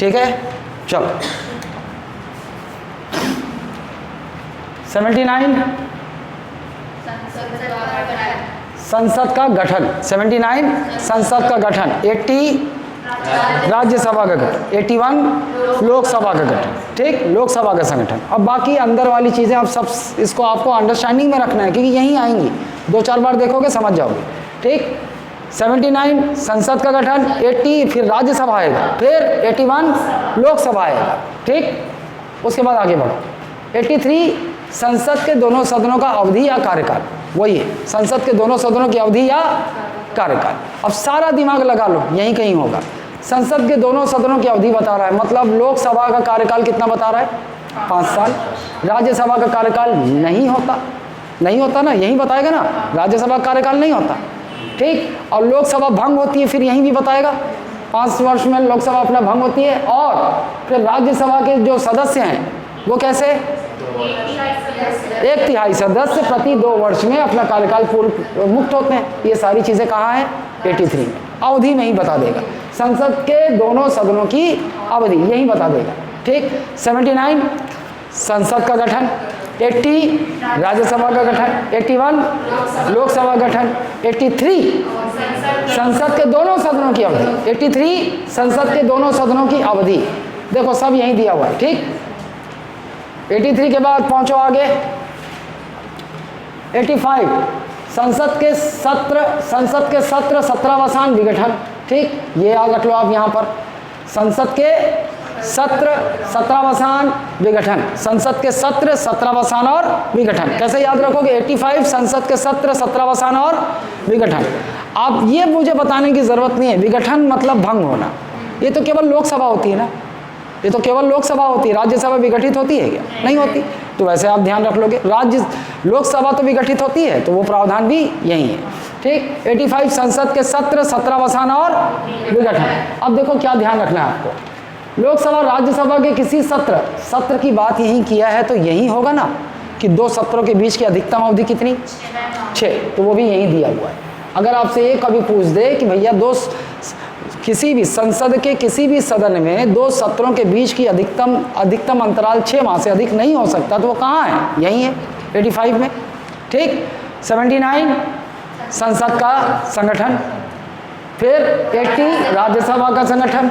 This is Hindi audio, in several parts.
ठीक है, चलो 79 संसद का गठन, 79 संसद का गठन, 80 राज्यसभा का गठन, 81 लोकसभा का गठन, ठीक, लोकसभा का संगठन। अब बाकी अंदर वाली चीज़ें अब सब इसको आपको अंडरस्टैंडिंग में रखना है, क्योंकि यहीं आएंगी, 2-4 बार देखोगे समझ जाओगे, ठीक। 79 संसद का गठन, 80 फिर राज्यसभा आएगा, फिर 81 लोकसभा आएगा, ठीक। उसके बाद आगे बढ़ो, 83 संसद के दोनों सदनों का अवधि या कार्यकाल, वही है संसद के दोनों सदनों की अवधि या कार्यकाल। अब सारा दिमाग लगा लो, यहीं कहीं होगा। संसद के दोनों सदनों की अवधि बता रहा है, मतलब लोकसभा का कार्यकाल कितना बता रहा है, 5 साल। राज्यसभा का कार्यकाल नहीं होता ना, यही बताएगा ना, राज्यसभा का कार्यकाल नहीं होता, ठीक। और लोकसभा भंग होती है, फिर यहीं भी बताएगा 5 वर्ष में लोकसभा अपना भंग होती है। और फिर राज्यसभा के जो सदस्य हैं वो कैसे, 1/3 सदस्य प्रति 2 वर्ष में अपना कार्यकाल पूर्ण मुक्त होते हैं। ये सारी चीज़ें कहाँ हैं, 83 में, अवधि में ही बता देगा। संसद के दोनों सदनों की अवधि यही बता देगा, ठीक। 79 संसद का गठन, 80 राज्यसभा का गठन, 81 लोकसभा गठन, 83 संसद के दोनों सदनों की अवधि, 83 संसद के दोनों सदनों की अवधि। देखो सब यहीं दिया हुआ है, ठीक। 83 के बाद पहुंचो आगे, 85 संसद के सत्र 17वां विघटन, ठीक। ये याद रख लो आप यहाँ पर, संसद के सत्र 17वां विघटन, संसद के सत्र 17वां और विघटन। कैसे याद रखोगे, 85 संसद के सत्र 17वां और विघटन। आप ये मुझे बताने की जरूरत नहीं है, विघटन मतलब भंग होना, ये तो केवल लोकसभा होती है ना, ये तो केवल लोकसभा होती है, राज्यसभा विघटित होती है क्या, नहीं होती। तो वैसे आप ध्यान रख लोगे, लोकसभा तो विघटित होती है, तो वो प्रावधान भी यही है, ठीक। 85 संसद के सत्र 17वां और विघटन। अब देखो क्या ध्यान रखना है आपको, लोकसभा राज्यसभा के किसी सत्र की बात यही किया है, तो यही होगा ना कि 2 सत्रों के बीच की अधिकतम अवधि कितनी, 6, तो वो भी यही दिया हुआ है। अगर आपसे ये कभी पूछ दे कि भैया किसी भी संसद के किसी भी सदन में 2 सत्रों के बीच की अधिकतम अंतराल 6 माह से अधिक नहीं हो सकता, तो वो कहाँ है, यही है 85 में, ठीक। 79 संसद का संगठन, फिर 80 राज्यसभा का संगठन,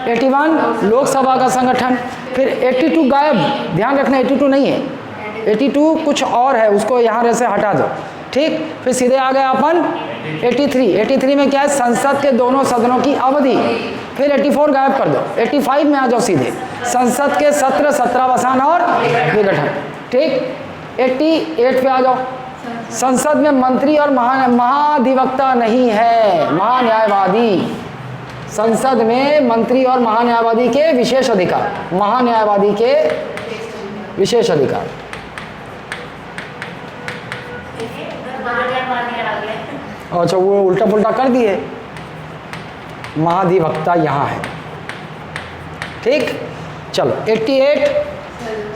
81 लोकसभा का संगठन, फिर 82 गायब, ध्यान रखना 82 नहीं है, 82 कुछ और है, उसको यहाँ से हटा दो, ठीक। फिर सीधे आ गए अपन 83 में क्या है, संसद के दोनों सदनों की अवधि, फिर 84 गायब कर दो, 85 में आ जाओ सीधे, संसद के सत्र 17वां और विघटन, ठीक। 88 पे आ जाओ, संसद में मंत्री और महाधिवक्ता नहीं है, महान्यायवादी, संसद में मंत्री और महान्यायवादी के विशेष अधिकार, महान्यायवादी के विशेष अधिकार। अच्छा वो उल्टा पुल्टा कर दिए, महाधिवक्ता यहाँ है, ठीक। चलो 88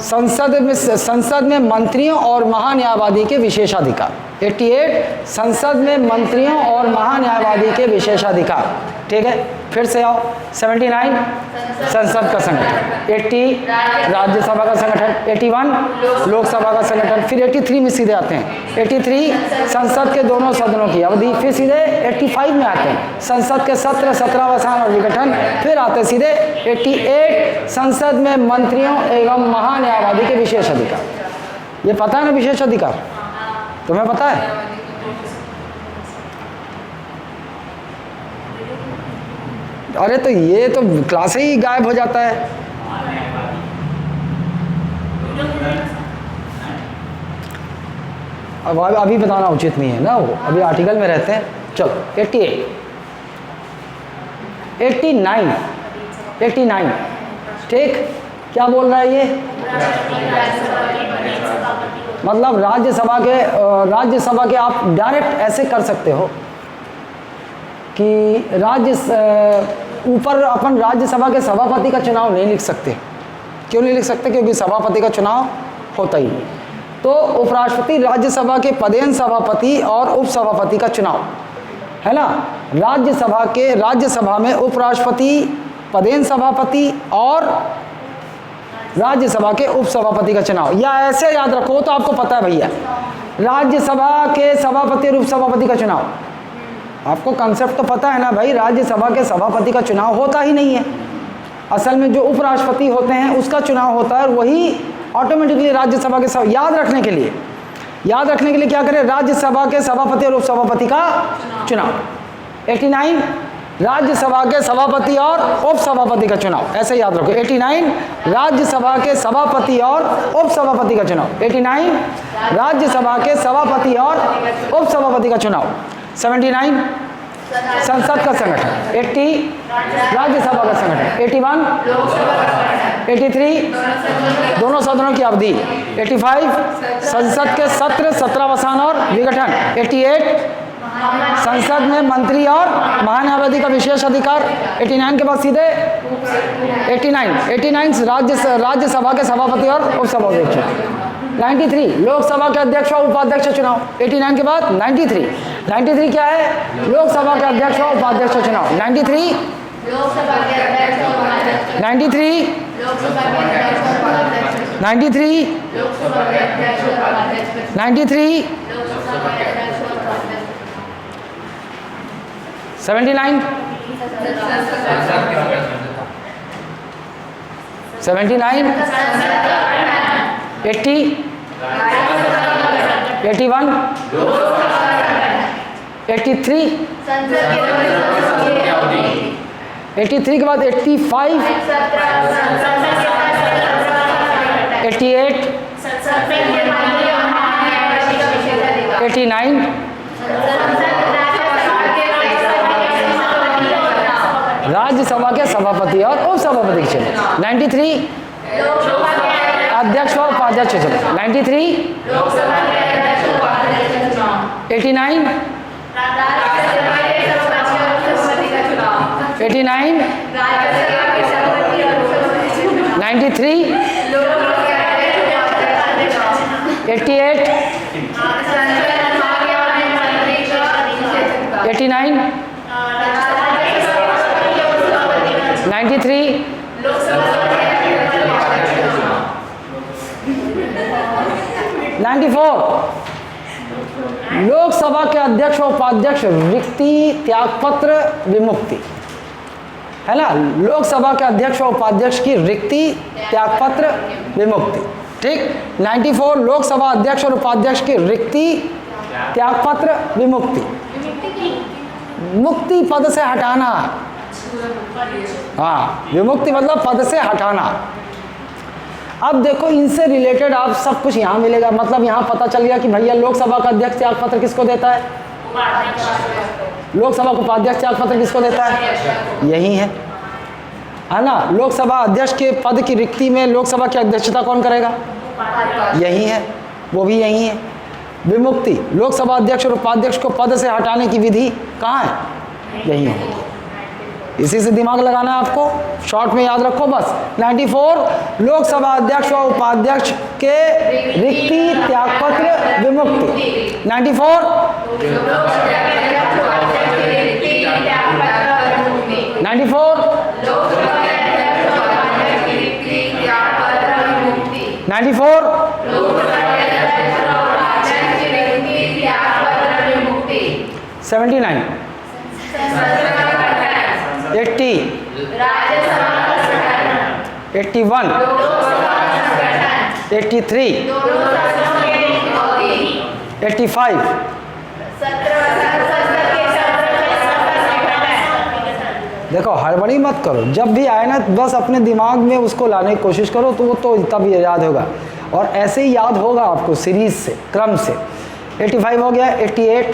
संसद में मंत्रियों और महान्यायवादी के विशेषाधिकार, 88 संसद में मंत्रियों और महान्यायवादी के विशेषाधिकार, ठीक है। फिर से आओ, 79 संसद का संगठन, 80 राज्यसभा का संगठन, 81 लोकसभा का संगठन, फिर 83 में सीधे आते हैं, 83 संसद के दोनों सदनों की अवधि, फिर सीधे 85 में आते हैं, संसद के सत्र 17वां और विघटन, फिर आते हैं सीधे 88 संसद में मंत्रियों एवं महान्यायवादी के विशेष अधिकार। ये पता है ना विशेष अधिकार, तुम्हें पता है? अरे तो ये तो क्लास ही गायब हो जाता है। अब अभी बताना उचित नहीं है ना, वो अभी आर्टिकल में रहते हैं। चलो 88 89 ठीक, क्या बोल रहा है ये? मतलब राज्यसभा के आप डायरेक्ट ऐसे कर सकते हो कि ऊपर अपन राज्यसभा के सभापति का चुनाव नहीं लिख सकते। क्यों नहीं लिख सकते? क्योंकि सभापति का चुनाव होता ही नहीं। तो उपराष्ट्रपति राज्यसभा के पदेन सभापति और उपसभापति का चुनाव है ना। राज्यसभा में उपराष्ट्रपति पदेन सभापति और राज्यसभा के उपसभापति का चुनाव। या ऐसे याद रखो तो आपको पता है भैया, राज्यसभा के सभापति और उपसभापति का चुनाव, आपको कंसेप्ट तो पता है ना भाई। राज्यसभा के सभापति का चुनाव होता ही नहीं है, असल में जो उपराष्ट्रपति होते हैं उसका चुनाव होता है, और वही ऑटोमेटिकली राज्यसभा के याद रखने के लिए क्या करें, राज्यसभा के सभापति और उपसभापति का चुनाव। 89 राज्यसभा के सभापति और उपसभापति का चुनाव, ऐसे याद रखो। 89 राज्यसभा के सभापति और उपसभापति का चुनाव। 89 राज्यसभा के सभापति और उपसभापति का चुनाव। 79 संसद का संगठन। 80 राज्यसभा का संगठन। 81 83 दोनों सदनों की अवधि। 85 संसद के सत्र, सत्रावसान और विघटन। 88 संसद में मंत्री और महान्यायवादी का विशेष अधिकार। 89 के बाद सीधे 89 राज्यसभा के सभापति और उपसभापति चुनाव। 93 लोकसभा के अध्यक्ष और उपाध्यक्ष चुनाव। 89 के बाद 93 क्या है, लोकसभा के अध्यक्ष और उपाध्यक्ष चुनाव। 93 लोकसभा के अध्यक्ष और उपाध्यक्ष। 93 लोकसभा के अध्यक्ष और उपाध्यक्ष। 93 लोकसभा के अध्यक्ष और उपाध्यक्ष। 93 लोकसभा के अध्यक्ष और उपाध्यक्ष। 79 80 81 83 83 के बाद 85 88 89 राज्यसभा के सभापति और उपसभापति के चुनाव। 93 अध्यक्ष और उपाध्यक्ष चुनाव। 93 89 89 93 88 89 93 94 लोकसभा के अध्यक्ष और उपाध्यक्ष रिक्ति त्यागपत्र विमुक्ति, है ना। लोकसभा के अध्यक्ष और उपाध्यक्ष की रिक्ति त्यागपत्र विमुक्ति, ठीक। 94 लोकसभा अध्यक्ष और उपाध्यक्ष की रिक्ति त्यागपत्र विमुक्ति। मुक्ति पद से हटाना, हाँ, विमुक्ति मतलब पद से हटाना। अब देखो इनसे रिलेटेड आप सब कुछ यहाँ मिलेगा, मतलब यहाँ पता चल गया कि भैया लोकसभा का अध्यक्ष त्यागपत्र किसको देता है, लोकसभा को उपाध्यक्ष त्यागपत्र किसको देता है, यही है ना। लोकसभा अध्यक्ष के पद की रिक्ति में लोकसभा की अध्यक्षता कौन करेगा, यही है, वो भी यही है। विमुक्ति लोकसभा अध्यक्ष और उपाध्यक्ष को पद से हटाने की विधि कहाँ है, यही है। इसी से दिमाग लगाना है आपको, शॉर्ट में याद रखो बस। 94 लोकसभा अध्यक्ष और उपाध्यक्ष के रिक्ति त्यागपत्र विमुक्ति। 94 94 94 79 80 81 83 85 देखो हड़बड़ी मत करो, जब भी आए ना बस अपने दिमाग में उसको लाने की कोशिश करो, तो वो तो तब ये याद होगा, और ऐसे ही याद होगा आपको सीरीज से, क्रम से। 85 हो गया। 88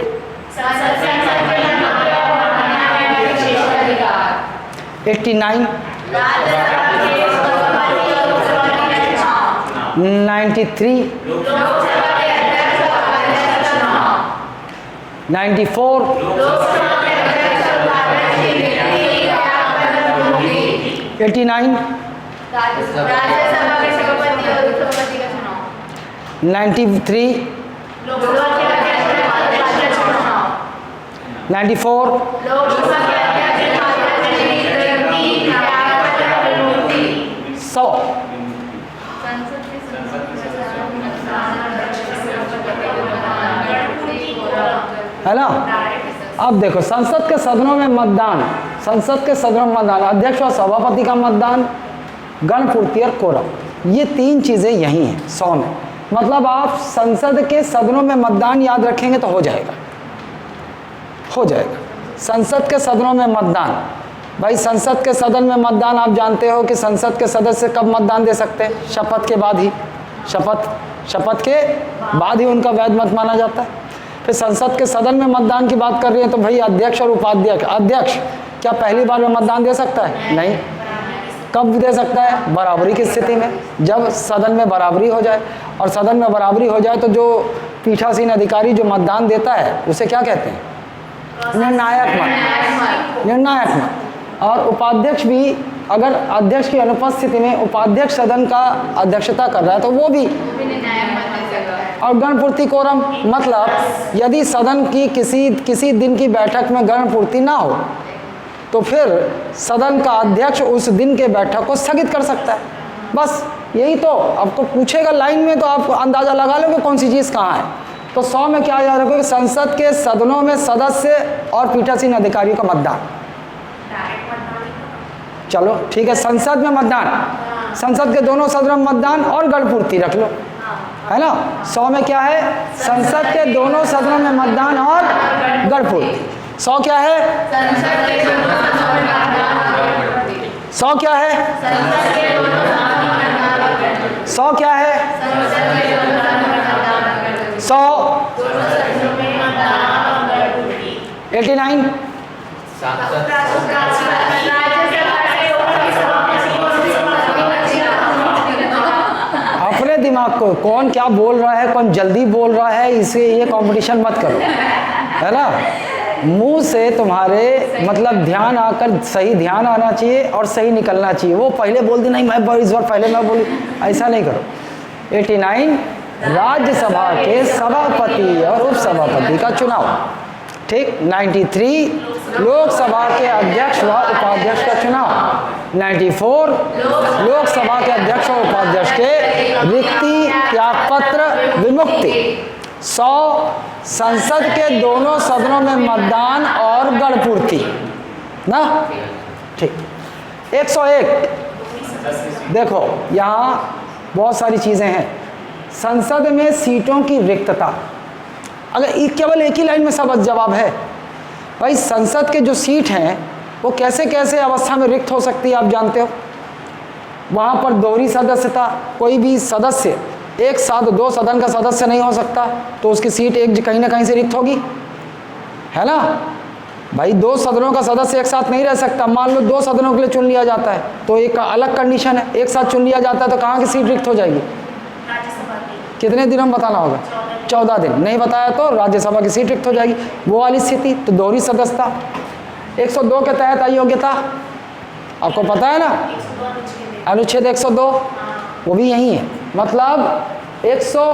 89 93 94 89 93 94 100। संसद के है ना। अब देखो संसद के सदनों में मतदान, संसद के सदनों में मतदान, अध्यक्ष और सभापति का मतदान, गणपूर्ति और कोरम, ये 3 चीज़ें यही हैं 100 में। मतलब आप संसद के सदनों में मतदान याद रखेंगे तो हो जाएगा, हो जाएगा। संसद के सदनों में मतदान, भाई संसद के सदन में मतदान आप जानते हो कि संसद के सदस्य कब मतदान दे सकते हैं? शपथ के बाद ही, शपथ के बाद ही उनका वैध मत माना जाता है। फिर संसद के सदन में मतदान की बात कर रही है तो भाई अध्यक्ष और उपाध्यक्ष, अध्यक्ष क्या पहली बार में मतदान दे सकता है? नहीं। कब दे सकता है? बराबरी की स्थिति में, जब सदन में बराबरी हो जाए। और सदन में बराबरी हो जाए तो जो पीठासीन अधिकारी जो मतदान देता है उसे क्या कहते हैं? निर्णायक मत, निर्णायक मत। और उपाध्यक्ष भी, अगर अध्यक्ष की अनुपस्थिति में उपाध्यक्ष सदन का अध्यक्षता कर रहा है तो वो भी निर्णायक मत दे सकता है। और गणपूर्ति कोरम, मतलब यदि सदन की किसी दिन की बैठक में गणपूर्ति ना हो तो फिर सदन का अध्यक्ष उस दिन के बैठक को स्थगित कर सकता है। बस यही तो आपको पूछेगा लाइन में तो आप अंदाज़ा लगा लोगे कौन सी चीज़ कहाँ है। तो 100 में क्या याद रखोगे? संसद के सदनों में सदस्य और पीठासीन अधिकारियों का मतदान। चलो ठीक है, संसद में मतदान, संसद के दोनों सदनों में मतदान और गणपूर्ति रख लो, है ना। 100 में क्या है? संसद के दोनों सदनों में मतदान और गणपूर्ति। 100 क्या है? 100 क्या है? 100 क्या है? 100 89 अपने दिमाग को कौन क्या बोल रहा है, कौन जल्दी बोल रहा है, इसे ये कंपटीशन मत करो, है ना। मुंह से तुम्हारे मतलब ध्यान आकर सही ध्यान आना चाहिए और सही निकलना चाहिए। वो पहले बोल दी नहीं मैं इस बार पहले मैं बोली, ऐसा नहीं करो। 89 राज्यसभा के सभापति और उपसभापति का चुनाव, ठीक। 93 लोकसभा के अध्यक्ष व उपाध्यक्ष का चुनाव। 94 लोकसभा के अध्यक्ष और उपाध्यक्ष के रिक्ति त्यागपत्र विमुक्ति। 100 संसद के दोनों सदनों में मतदान और गणपूर्ति ना, ठीक। 101 देखो यहाँ बहुत सारी चीज़ें हैं। संसद में सीटों की रिक्तता, अगर केवल एक ही लाइन में सब जवाब है भाई। संसद के जो सीट हैं वो कैसे कैसे अवस्था में रिक्त हो सकती है आप जानते हो। वहाँ पर दोहरी सदस्यता, कोई भी सदस्य एक साथ 2 सदन का सदस्य नहीं हो सकता, तो उसकी सीट एक कहीं ना कहीं से रिक्त होगी, है ना भाई। 2 सदनों का सदस्य एक साथ नहीं रह सकता। मान लो 2 सदनों के लिए चुन लिया जाता है तो एक अलग कंडीशन है, एक साथ चुन लिया जाता है तो कहाँ की सीट रिक्त हो जाएगी? कितने दिनों में बताना होगा? 14 दिन। नहीं बताया तो राज्यसभा की सीट रिक्त हो जाएगी, वो वाली स्थिति। तो दोहरी सदस्यता। 102 के तहत अयोग्यता आपको पता है ना, अनुच्छेद 102 वो भी यही है। मतलब 100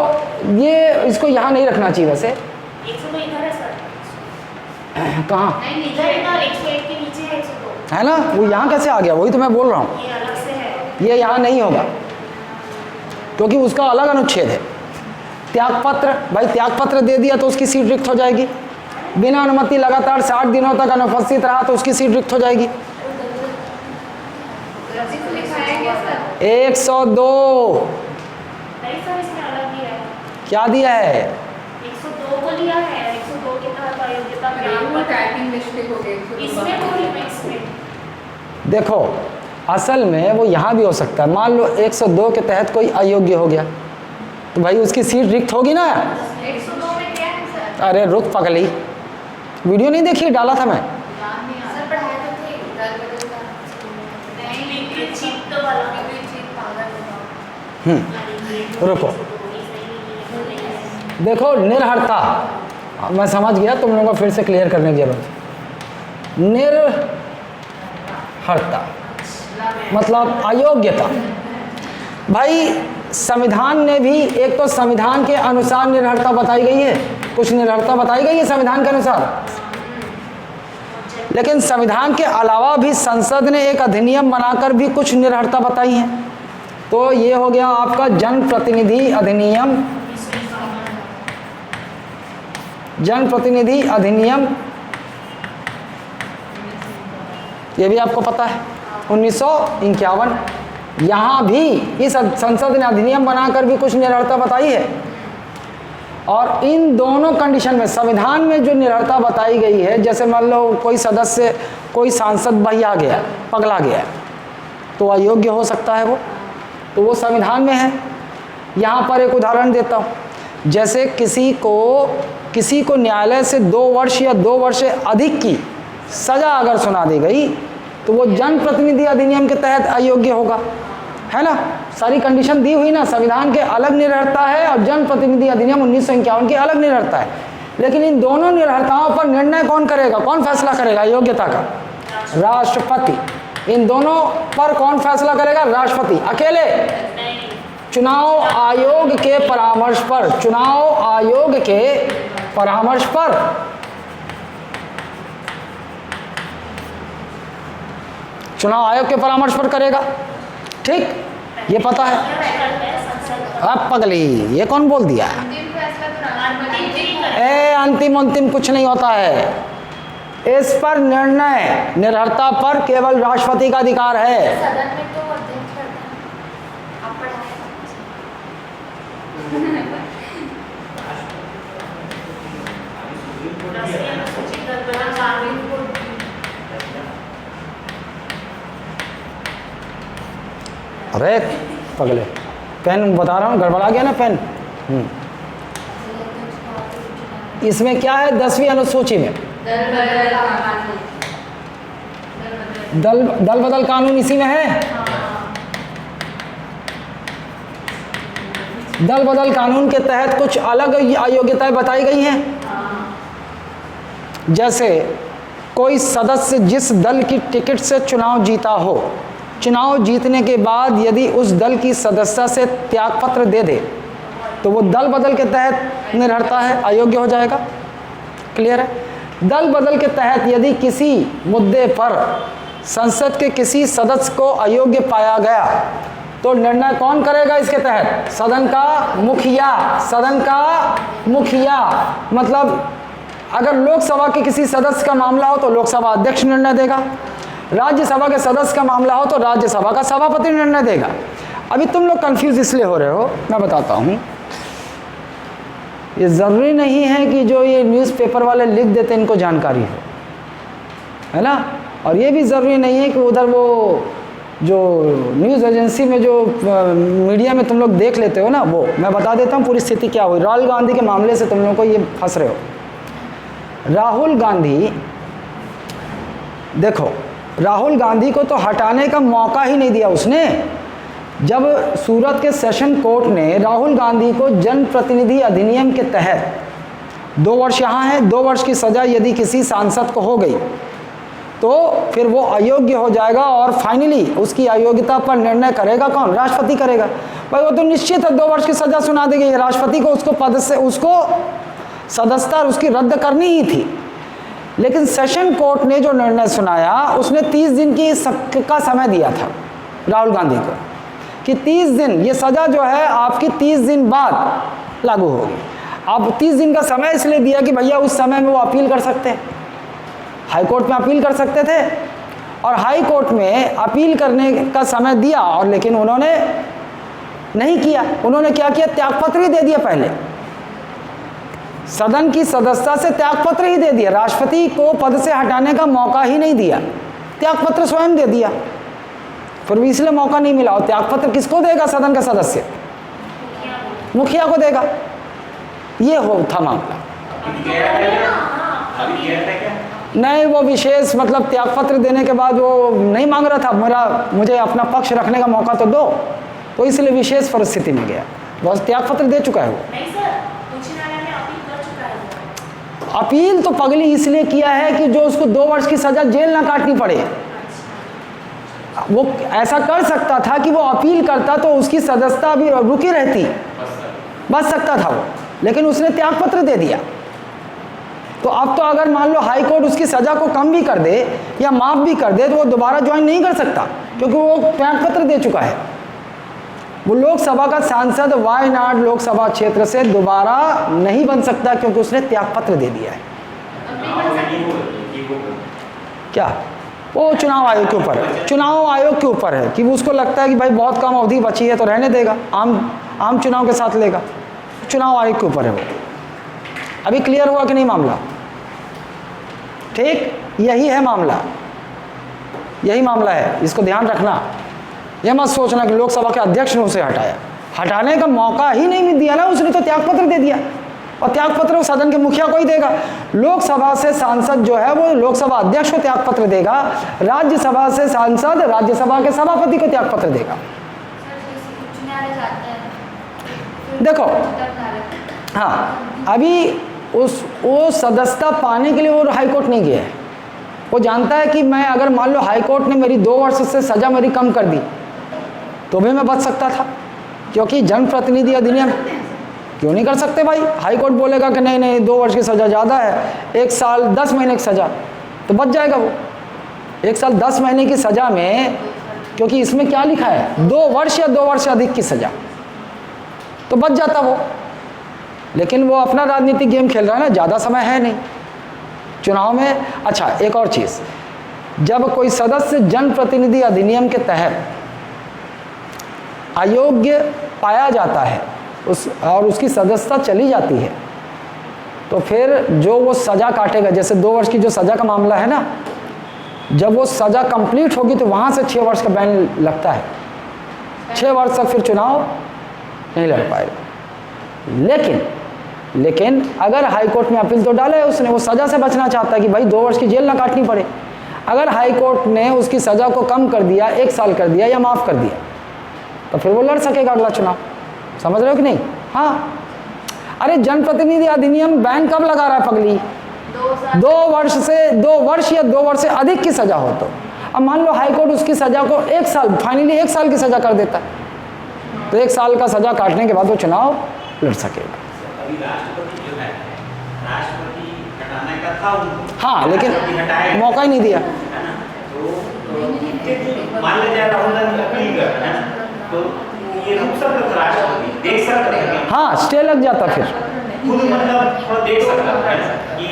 ये इसको यहाँ नहीं रखना चाहिए वैसे। 102 इधर है सर, कहाँ इधर 101 के नीचे है 102, है ना। वो यहाँ कैसे आ गया? वही तो मैं बोल रहा हूँ, ये अलग से है। ये यहाँ नहीं होगा क्योंकि उसका अलग अनुच्छेद है। त्यागपत्र, भाई त्यागपत्र दे दिया तो उसकी सीट रिक्त हो जाएगी। बिना अनुमति लगातार 60 दिनों तक अनुपस्थित रहा तो उसकी सीट रिक्त हो जाएगी। 102 नहीं सर, इसमें अलग दिया है। क्या दिया है? 102 को लिया है, 102 के तहत अयोग्यता टाइपिंग मिस्टेक हो गई इसमें बोली मैं इसमें। देखो असल में वो यहाँ भी हो सकता है। मान लो 102 के तहत कोई अयोग्य हो गया तो भाई उसकी सीट रिक्त होगी ना। 102 में क्या है सर? अरे रुक पगली, वीडियो नहीं देखी? डाला था मैं। सर पढ़ाए तो थे नहीं, लिक्विड चित्त वाला रुको देखो, निर्हरता मैं समझ गया, तुम लोगों को फिर से क्लियर करने की जरूरत है। निर्हरता मतलब अयोग्यता। भाई संविधान ने भी, एक तो संविधान के अनुसार निर्हरता बताई गई है, कुछ निर्हरता बताई गई है संविधान के अनुसार, लेकिन संविधान के अलावा भी संसद ने एक अधिनियम बनाकर भी कुछ निर्हरता बताई है। तो ये हो गया आपका जनप्रतिनिधि अधिनियम, जनप्रतिनिधि अधिनियम, ये भी आपको पता है 1951। यहाँ भी इस संसद ने अधिनियम बनाकर भी कुछ निर्भरता बताई है, और इन दोनों कंडीशन में संविधान में जो निर्भरता बताई गई है, जैसे मान लो कोई सदस्य, कोई सांसद बहिया गया, पगला गया, तो अयोग्य हो सकता है वो, तो वो संविधान में है। यहाँ पर एक उदाहरण देता हूँ, जैसे किसी को न्यायालय से 2 वर्ष या 2 वर्ष से अधिक की सज़ा अगर सुना दी गई, तो वो जनप्रतिनिधि अधिनियम के तहत अयोग्य होगा, है ना। सारी कंडीशन दी हुई ना, संविधान के अलग निर्भरता है और जनप्रतिनिधि अधिनियम 1951 की अलग निर्भरता है। लेकिन इन दोनों निर्भरताओं पर निर्णय कौन करेगा, कौन फैसला करेगा योग्यता का? राष्ट्रपति। इन दोनों पर कौन फैसला करेगा? राष्ट्रपति अकेले? चुनाव आयोग के परामर्श पर, चुनाव आयोग के परामर्श पर। चुनाव आयोग के परामर्श पर करेगा, ठीक, ये पता है। अब पगली, ये कौन बोल दिया? अंतिम फैसला तो राष्ट्रपति। अंतिम कुछ नहीं होता है, इस पर निर्णय निर्भरता पर केवल राष्ट्रपति का अधिकार है। सदन में तो अध्यक्ष करता है, आप पढ़ाए। अरे पगले, पेन बता रहा हूँ, गड़बड़ा गया ना पेन। इसमें क्या है 10वीं अनुसूची में दल बदल कानून इसी में है। दल बदल कानून के तहत कुछ अलग अयोग्यताएं बताई गई हैं, जैसे कोई सदस्य जिस दल की टिकट से चुनाव जीता हो, चुनाव जीतने के बाद यदि उस दल की सदस्यता से त्यागपत्र दे दे, तो वो दल बदल के तहत निर्भरता है, अयोग्य हो जाएगा। क्लियर है? दल बदल के तहत यदि किसी मुद्दे पर संसद के किसी सदस्य को अयोग्य पाया गया, तो निर्णय कौन करेगा इसके तहत? सदन का मुखिया। सदन का मुखिया मतलब अगर लोकसभा के किसी सदस्य का मामला हो तो लोकसभा अध्यक्ष निर्णय देगा, राज्यसभा के सदस्य का मामला हो तो राज्यसभा का सभापति निर्णय देगा। अभी तुम लोग कंफ्यूज इसलिए हो रहे हो, मैं बताता हूँ। ये ज़रूरी नहीं है कि जो ये न्यूज़पेपर वाले लिख देते इनको जानकारी हो, है ना। और ये भी ज़रूरी नहीं है कि उधर वो जो न्यूज़ एजेंसी में जो मीडिया में तुम लोग देख लेते हो ना, वो मैं बता देता हूँ पूरी स्थिति क्या हुई। राहुल गांधी के मामले से तुम लोगों को ये फंस रहे हो। राहुल गांधी, देखो, राहुल गांधी को तो हटाने का मौका ही नहीं दिया उसने। जब सूरत के सेशन कोर्ट ने राहुल गांधी को जनप्रतिनिधि अधिनियम के तहत 2 वर्ष यहाँ है, 2 वर्ष की सज़ा यदि किसी सांसद को हो गई तो फिर वो अयोग्य हो जाएगा, और फाइनली उसकी अयोग्यता पर निर्णय करेगा कौन? राष्ट्रपति करेगा। भाई वो तो निश्चित है 2 वर्ष की सज़ा सुना दी गई है, राष्ट्रपति को उसको पद से, उसको सदस्यता उसकी रद्द करनी ही थी। लेकिन सेशन कोर्ट ने जो निर्णय सुनाया, उसने 30 दिन का समय दिया था राहुल गांधी को, कि 30 दिन ये सज़ा जो है आपकी 30 दिन बाद लागू होगी। अब 30 दिन का समय इसलिए दिया कि भैया उस समय में वो अपील कर सकते हैं, हाई कोर्ट में अपील कर सकते थे, और हाई कोर्ट में अपील करने का समय दिया, और लेकिन उन्होंने नहीं किया। उन्होंने क्या किया? त्यागपत्र ही दे दिया। पहले सदन की सदस्यता से त्यागपत्र ही दे दिया, राष्ट्रपति को पद से हटाने का मौका ही नहीं दिया, त्यागपत्र स्वयं दे दिया। फिर भी इसलिए मौका नहीं मिला। और त्यागपत्र किसको देगा? सदन का सदस्य मुखिया को देगा। ये हो था मामला। नहीं, वो विशेष मतलब त्यागपत्र देने के बाद वो नहीं मांग रहा था, मुझे अपना पक्ष रखने का मौका तो दो, तो इसलिए विशेष परिस्थिति में गया। बस त्यागपत्र दे चुका है वो। नहीं सर, उच्च न्यायालय में अपील कर चुका है वो। अपील तो पगली इसलिए किया है कि जो उसको 2 वर्ष की सजा जेल ना काटनी पड़े। वो ऐसा कर सकता था कि वो अपील करता तो उसकी सदस्यता भी रुकी रहती, बच सकता था वो, लेकिन उसने त्यागपत्र दे दिया। तो अब तो अगर मान लो हाई कोर्ट उसकी सज़ा को कम भी कर दे या माफ़ भी कर दे, तो वो दोबारा ज्वाइन नहीं कर सकता, क्योंकि वो त्यागपत्र दे चुका है। वो लोकसभा का सांसद वायनाड लोकसभा क्षेत्र से दोबारा नहीं बन सकता क्योंकि उसने त्यागपत्र दे दिया है। क्या वो चुनाव आयोग के ऊपर है, चुनाव आयोग के ऊपर है कि उसको लगता है कि भाई बहुत कम अवधि बची है तो रहने देगा, आम चुनाव के साथ लेगा। चुनाव आयोग के ऊपर है वो। अभी क्लियर हुआ कि नहीं मामला? ठीक, यही है मामला, यही मामला है, इसको ध्यान रखना। यह मत सोचना कि लोकसभा के अध्यक्ष ने उसे हटाया, हटाने का मौका ही नहीं दिया ना, उसने तो त्यागपत्र दे दिया। और त्यागपत्र सदन के मुखिया को ही देगा। लोकसभा से सांसद जो है वो लोकसभा अध्यक्ष को त्यागपत्र देगा, राज्यसभा से सांसद राज्यसभा के सभापति को त्यागपत्र देगा। देखो हाँ, अभी वो सदस्यता पाने के लिए वो हाईकोर्ट नहीं गया है। वो जानता है कि मैं अगर मान लो हाईकोर्ट ने मेरी 2 वर्ष से सज़ा मेरी कम कर दी तो भी मैं बच सकता था, क्योंकि जनप्रतिनिधि अधिनियम क्यों नहीं कर सकते भाई? हाईकोर्ट बोलेगा कि नहीं नहीं 2 वर्ष की सज़ा ज़्यादा है, 1 साल 10 महीने की सज़ा, तो बच जाएगा वो। 1 साल 10 महीने की सज़ा में, क्योंकि इसमें क्या लिखा है 2 वर्ष या 2 वर्ष से अधिक की सज़ा, तो बच जाता वो। लेकिन वो अपना राजनीतिक गेम खेल रहा है ना, ज़्यादा समय है नहीं चुनाव में। अच्छा, एक और चीज़, जब कोई सदस्य जनप्रतिनिधि अधिनियम के तहत अयोग्य पाया जाता है और उसकी सदस्यता चली जाती है, तो फिर जो वो सज़ा काटेगा, जैसे 2 वर्ष की जो सज़ा का मामला है ना, जब वो सज़ा कंप्लीट होगी तो वहाँ से 6 वर्ष का बैन लगता है। 6 वर्ष तक फिर चुनाव नहीं लड़ पाएगा। लेकिन अगर हाईकोर्ट में अपील तो डाला है उसने, वो सज़ा से बचना चाहता है कि भाई 2 वर्ष की जेल ना काटनी पड़े। अगर हाईकोर्ट ने उसकी सज़ा को कम कर दिया, 1 साल कर दिया या माफ़ कर दिया, तो फिर वो लड़ सकेगा अगला चुनाव। समझ रहे हो कि नहीं? हाँ, अरे जनप्रतिनिधि अधिनियम बैन कब लगा रहा है पगली? 2 वर्ष या 2 वर्ष से अधिक की सज़ा हो तो। अब मान लो हाईकोर्ट उसकी सज़ा को 1 साल, फाइनली 1 साल की सज़ा कर देता है, तो 1 साल का सज़ा काटने के बाद वो चुनाव लड़ सकेगा। अभी राष्ट्रपति जो है, राष्ट्रपति हटाने का था उनको, हाँ, लेकिन मौका ही नहीं दिया। तो मान लीजिए राहुल गांधी अपील कर रहे हैं, तो ये रुक सकता था, राष्ट्रपति देख सकता है। हाँ, स्टे लग जाता फिर खुद मतलब थोड़ा देख सकता है कि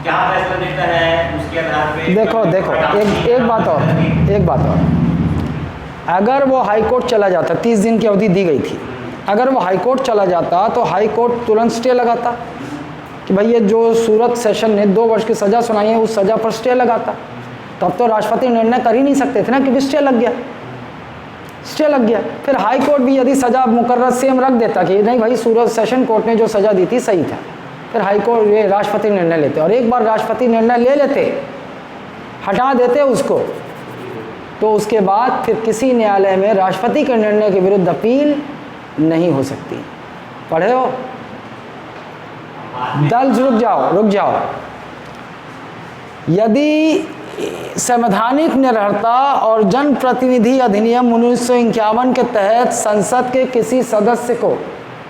क्या फैसला देता है उसके आधार पे। देखो एक बात और, अगर वो हाईकोर्ट चला जाता, 30 दिन की अवधि दी गई थी, अगर वो हाईकोर्ट चला जाता तो हाईकोर्ट तुरंत स्टे लगाता कि भाई ये जो सूरत सेशन ने 2 वर्ष की सज़ा सुनाई है उस सज़ा पर स्टे लगाता। तब तो राष्ट्रपति निर्णय कर ही नहीं सकते थे ना, क्योंकि स्टे लग गया। फिर हाई कोर्ट भी यदि सज़ा मुकर्रर सेम रख देता कि नहीं भाई सूरत सेशन कोर्ट ने जो सज़ा दी थी सही था, फिर हाई कोर्ट ये राष्ट्रपति निर्णय लेते, और एक बार राष्ट्रपति निर्णय ले लेते, हटा देते उसको, तो उसके बाद फिर किसी न्यायालय में राष्ट्रपति के निर्णय के विरुद्ध अपील नहीं हो सकती। पढ़े हो? रुक जाओ। यदि संवैधानिक निर्भरता और जनप्रतिनिधि अधिनियम 1951 के तहत संसद के किसी सदस्य को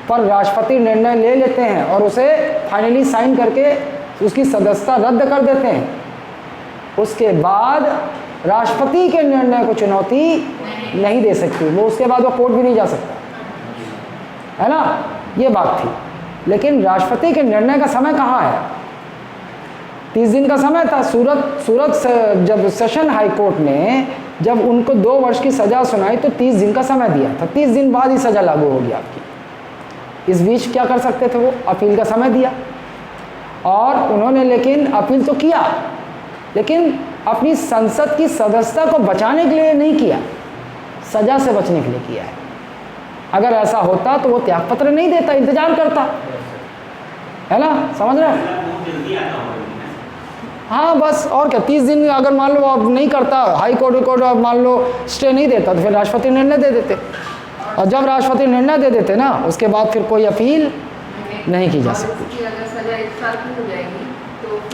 पर राष्ट्रपति निर्णय ले लेते हैं और उसे फाइनली साइन करके उसकी सदस्यता रद्द कर देते हैं, उसके बाद राष्ट्रपति के निर्णय को चुनौती नहीं दे सकती वो, उसके बाद वो कोर्ट भी नहीं जा सकता, है ना? ये बात थी। लेकिन राष्ट्रपति के निर्णय का समय कहाँ है? 30 दिन का समय था। सूरत से जब सेशन हाई कोर्ट ने जब उनको 2 वर्ष की सज़ा सुनाई तो 30 दिन का समय दिया था। 30 दिन बाद ही सज़ा लागू होगी आपकी। इस बीच क्या कर सकते थे वो? अपील का समय दिया, और उन्होंने लेकिन अपील तो किया, लेकिन अपनी संसद की सदस्यता को बचाने के लिए नहीं किया, सज़ा से बचने के लिए किया है। अगर ऐसा होता तो वो त्यागपत्र नहीं देता, इंतजार करता, है ना? समझ रहे हैं? हाँ बस, और क्या। 30 दिन अगर मान लो अब नहीं करता, हाई कोर्ट अब मान लो स्टे नहीं देता, तो फिर राष्ट्रपति निर्णय दे देते, और जब राष्ट्रपति निर्णय दे देते ना, उसके बाद फिर कोई अपील नहीं की जा सकती।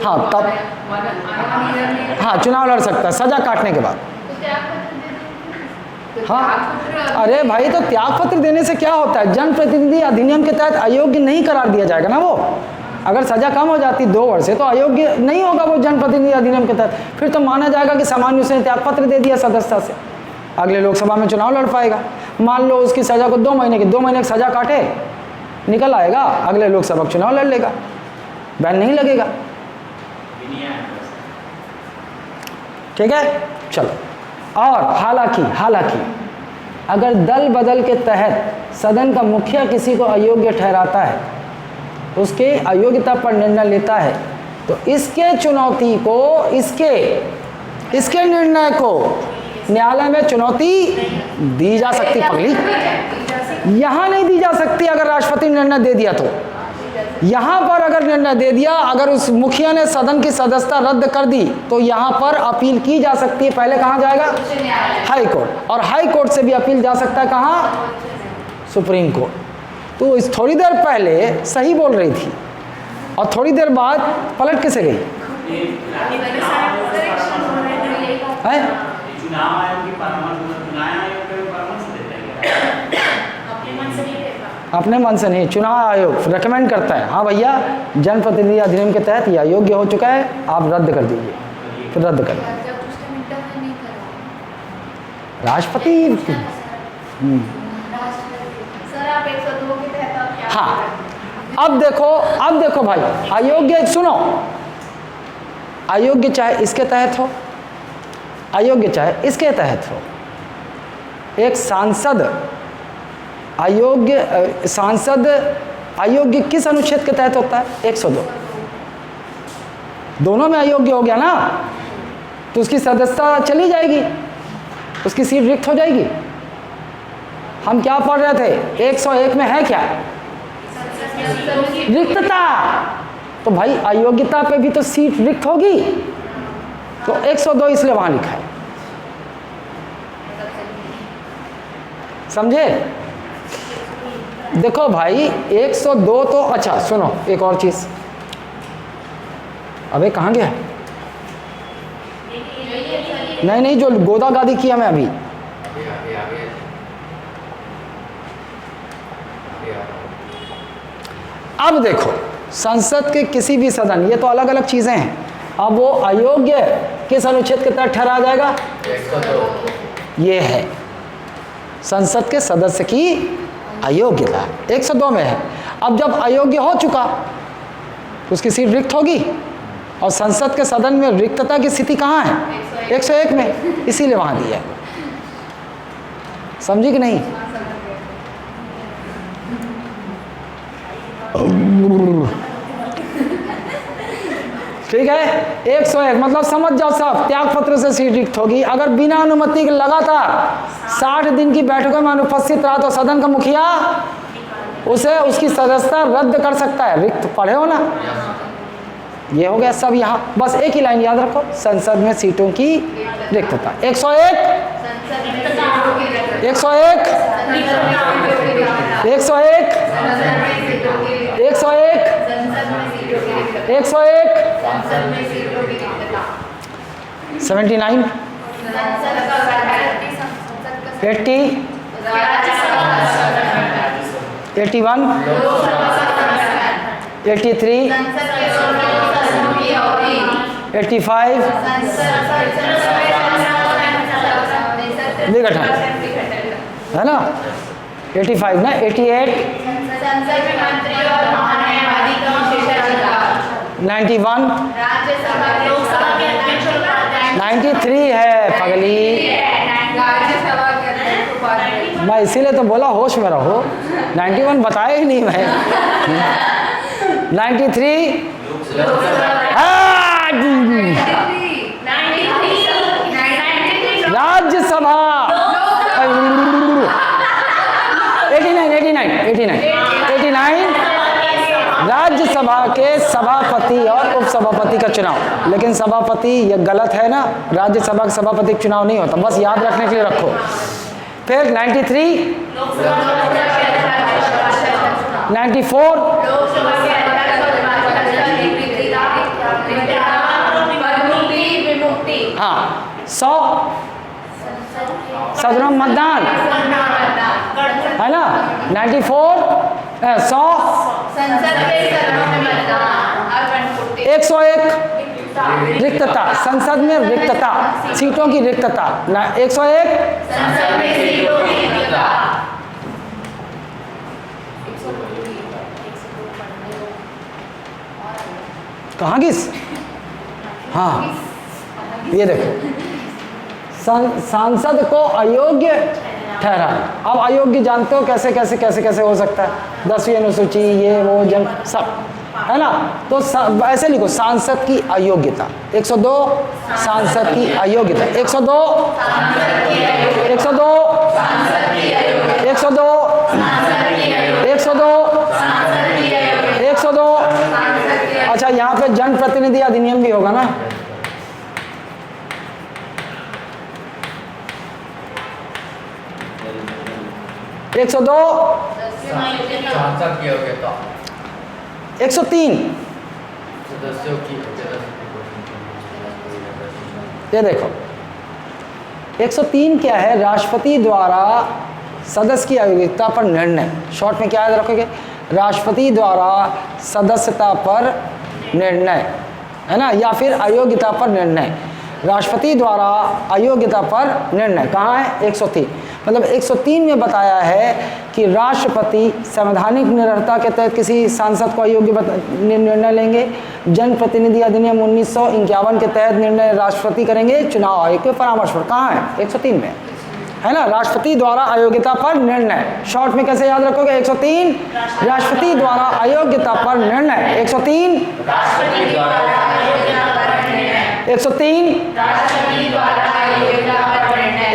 हाँ तब हाँ चुनाव लड़ सकता है सज़ा काटने के बाद। हाँ अरे भाई, तो त्यागपत्र देने से क्या होता है? जनप्रतिनिधि अधिनियम के तहत अयोग्य नहीं करार दिया जाएगा ना वो। अगर सज़ा कम हो जाती 2 वर्ष से, तो अयोग्य नहीं होगा वो जनप्रतिनिधि अधिनियम के तहत। फिर तो माना जाएगा कि सामान्य उसने त्यागपत्र दे दिया सदस्यता से, अगले लोकसभा में चुनाव लड़ पाएगा। मान लो उसकी सज़ा को 2 महीने की 2 महीने की सज़ा काटे, निकल आएगा, अगले लोकसभा चुनाव लड़ लेगा, बैन नहीं लगेगा। ठीक है, चलो। और हालांकि अगर दल बदल के तहत सदन का मुखिया किसी को अयोग्य ठहराता है, उसके अयोग्यता पर निर्णय लेता है, तो इसके चुनौती को, इसके निर्णय को न्यायालय में चुनौती दी जा सकती। पगली यहाँ नहीं दी जा सकती। अगर राष्ट्रपति ने निर्णय दे दिया तो यहाँ पर अगर निर्णय दे दिया, अगर उस मुखिया ने सदन की सदस्यता रद्द कर दी तो यहाँ पर अपील की जा सकती है। पहले कहाँ जाएगा? हाई कोर्ट, और हाई कोर्ट से भी अपील जा सकता है कहाँ? Supreme court. तो इस थोड़ी देर पहले सही बोल रही थी और थोड़ी देर बाद पलट किसे गई? है? चुनाव आयोग की परामर्श देता है, अपने मन से नहीं, चुनाव आयोग रेकमेंड करता है, हाँ भैया जनप्रतिनिधि अधिनियम के तहत यह अयोग्य हो चुका है, आप रद्द कर दीजिए, फिर रद्द कर दीजिए। राष्ट्रपति सर आप 102 के तहत आप क्या? हाँ, अब देखो भाई, अयोग्य सुनो, अयोग्य चाहे इसके तहत हो, अयोग्य चाहे इसके तहत हो, एक सांसद अयोग्य किस अनुच्छेद के तहत होता है? 102। दोनों में अयोग्य हो गया ना, तो उसकी सदस्यता चली जाएगी, उसकी सीट रिक्त हो जाएगी। हम क्या पढ़ रहे थे? 101 में है क्या? रिक्तता। तो भाई अयोग्यता पे भी तो सीट रिक्त होगी, तो 102 इसलिए वहां लिखा है। समझे? देखो भाई 102 तो, अच्छा सुनो एक और चीज, अबे कहाँ गया? नहीं, जो गोदा गादी किया मैं अभी, अब देखो संसद के किसी भी सदन, ये तो अलग अलग चीजें हैं, अब वो अयोग्य किस अनुच्छेद के तहत ठहराया जाएगा? 102। ये है संसद के सदस्य की अयोग्यता, 102 में है। अब जब अयोग्य हो चुका तो उसकी सीट रिक्त होगी, और संसद के सदन में रिक्तता की स्थिति कहाँ है? 101 में, इसीलिए वहां दिया है। समझी कि नहीं? ठीक है, 101 मतलब समझ जाओ साहब, त्याग पत्र से सीट रिक्त होगी। अगर बिना अनुमति के लगातार 60 दिन की बैठकों में अनुपस्थित रहा तो सदन का मुखिया उसे उसकी सदस्यता रद्द कर सकता है। रिक्त पढ़े हो ना? ये हो गया सब। यहाँ बस एक ही लाइन याद रखो, संसद में सीटों की रिक्तता। 101 101 101 79 80 81 83 85 विघटन है ना? 85 ना, 88 91 93 है पगली। मैं इसीलिए तो बोला होश में रहो, 91 बताया ही नहीं मैं। 93 राज्यसभा 89 राज्यसभा के सभापति और उपसभापति का चुनाव। लेकिन सभापति ये गलत है ना, राज्यसभा का सभापति का चुनाव नहीं होता, बस याद रखने के लिए रखो। फिर 93 94 हाँ 100 सदनों में मतदान है ना, 94 100 101 रिक्तता, संसद में रिक्तता, सीटों की रिक्तता 101 कहाँ घिस? हाँ, ये देखो, सांसद को अयोग्य ठहरा। अब अयोग्य जानते हो कैसे कैसे कैसे कैसे हो सकता है? 10वीं अनुसूची, ये वो जन सब, है ना? तो ऐसे लिखो, सांसद की अयोग्यता। 102 सांसद की अयोग्यता। 102 102 102 102 102। अच्छा, यहाँ पे जनप्रतिनिधि अधिनियम भी होगा ना? एक 102 सांसद की योग्यता। 103 सदस्यों की योग्यता। ये देखो, 103 क्या है? राष्ट्रपति द्वारा सदस्य की अयोग्यता पर निर्णय। शॉर्ट में क्या याद रखोगे? राष्ट्रपति द्वारा सदस्यता पर निर्णय, है ना? या फिर अयोग्यता पर निर्णय। राष्ट्रपति द्वारा अयोग्यता पर निर्णय कहाँ है? 103। मतलब 103 में बताया है कि राष्ट्रपति संवैधानिक निरर्हता के तहत किसी सांसद को अयोग्य निर्णय लेंगे। जनप्रतिनिधि अधिनियम 1951 के तहत निर्णय राष्ट्रपति करेंगे चुनाव आयोग के परामर्श पर। कहाँ है? 103 में, है ना? राष्ट्रपति द्वारा अयोग्यता पर निर्णय। शॉर्ट में कैसे याद रखोगे? 103 राष्ट्रपति द्वारा अयोग्यता पर निर्णय। 103 103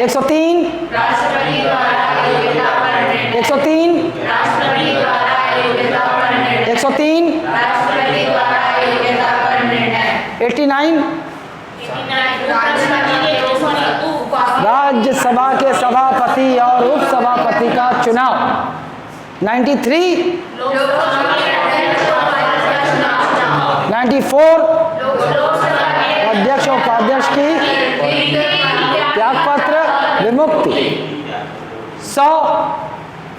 103 103 103 89 राज्यसभा के सभापति और उपसभापति का चुनाव। 93 94 अध्यक्ष और उपाध्यक्ष की त्यागपत्र विमुक्ति। 100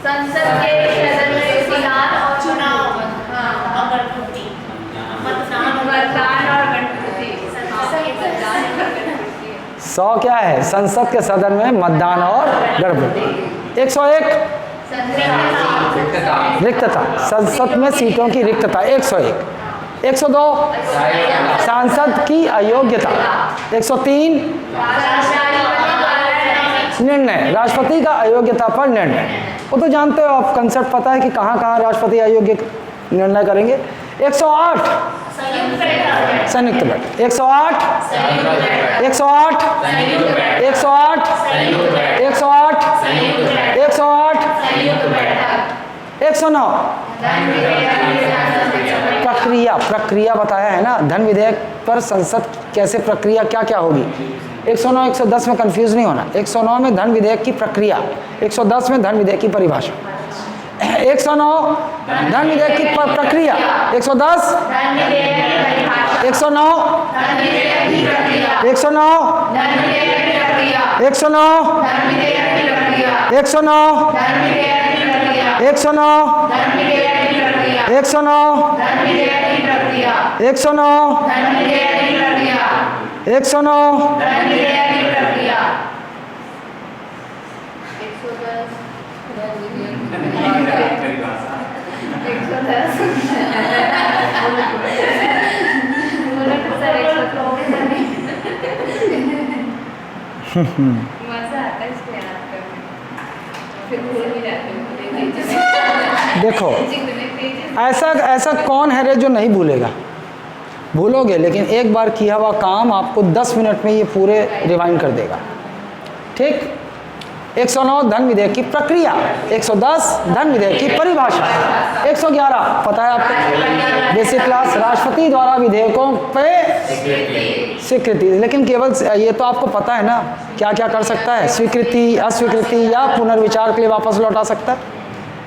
संसद के सदन में मतदान और चुनाव, मतदान और गणपति। 100 क्या है? संसद के सदन में मतदान और गणपति। 101 रिक्तता, संसद में सीटों की रिक्तता। 101 102 सांसद की अयोग्यता। 103 निर्णय, राष्ट्रपति का अयोग्यता पर निर्णय। वो तो जानते हो आप, कंसेप्ट पता है कि कहाँ कहाँ राष्ट्रपति अयोग्य निर्णय करेंगे। 108 संयुक्त बैठक। 108 108 108 108 108 109 प्रक्रिया बताया है ना, धन विधेयक पर संसद कैसे प्रक्रिया क्या क्या होगी। 109 110 में कंफ्यूज नहीं होना। 109 में धन विधेयक की प्रक्रिया, 110 में धन विधेयक की परिभाषा। 109 धन विधेयक की प्रक्रिया, 110 109 109 109 109 109 109 109 109 देखो, ऐसा कौन है रे जो नहीं भूलेगा? भूलोगे, लेकिन एक बार किया हुआ काम आपको 10 मिनट में ये पूरे रिवाइंड कर देगा। ठीक। 109 धन विधेयक की प्रक्रिया, 110 धन विधेयक की परिभाषा, 111 पता है आपको बेसिक क्लास, राष्ट्रपति द्वारा विधेयकों पे स्वीकृति। लेकिन केवल ये तो आपको पता है ना क्या क्या कर सकता है, स्वीकृति, अस्वीकृति या पुनर्विचार के लिए वापस लौटा सकता है।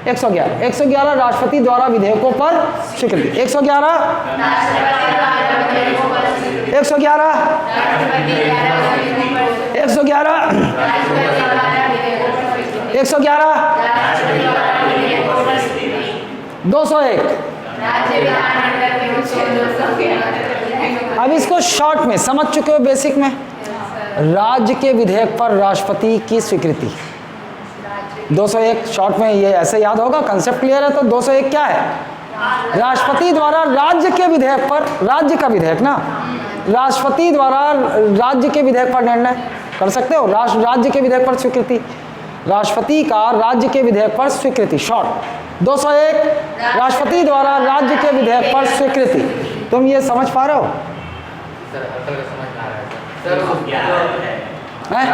111 राष्ट्रपति द्वारा विधेयकों पर स्वीकृति। 111 111 111 111 201। अब इसको शॉर्ट में समझ चुके हो बेसिक में। राज्य के विधेयक पर राष्ट्रपति की स्वीकृति 201 शॉर्ट में, ये ऐसे याद होगा, कंसेप्ट क्लियर है। तो 201 क्या है? राष्ट्रपति द्वारा राज्य के विधेयक पर, राज्य का विधेयक ना, राष्ट्रपति द्वारा राज्य के विधेयक पर निर्णय कर सकते हो। राज्य के विधेयक पर स्वीकृति, राष्ट्रपति का राज्य के विधेयक पर स्वीकृति। शॉर्ट 201 राष्ट्रपति द्वारा राज्य के विधेयक पर स्वीकृति। तुम ये समझ पा रहे हो? सर असल का समझ में आ रहा है सर। तो 11 है हैं?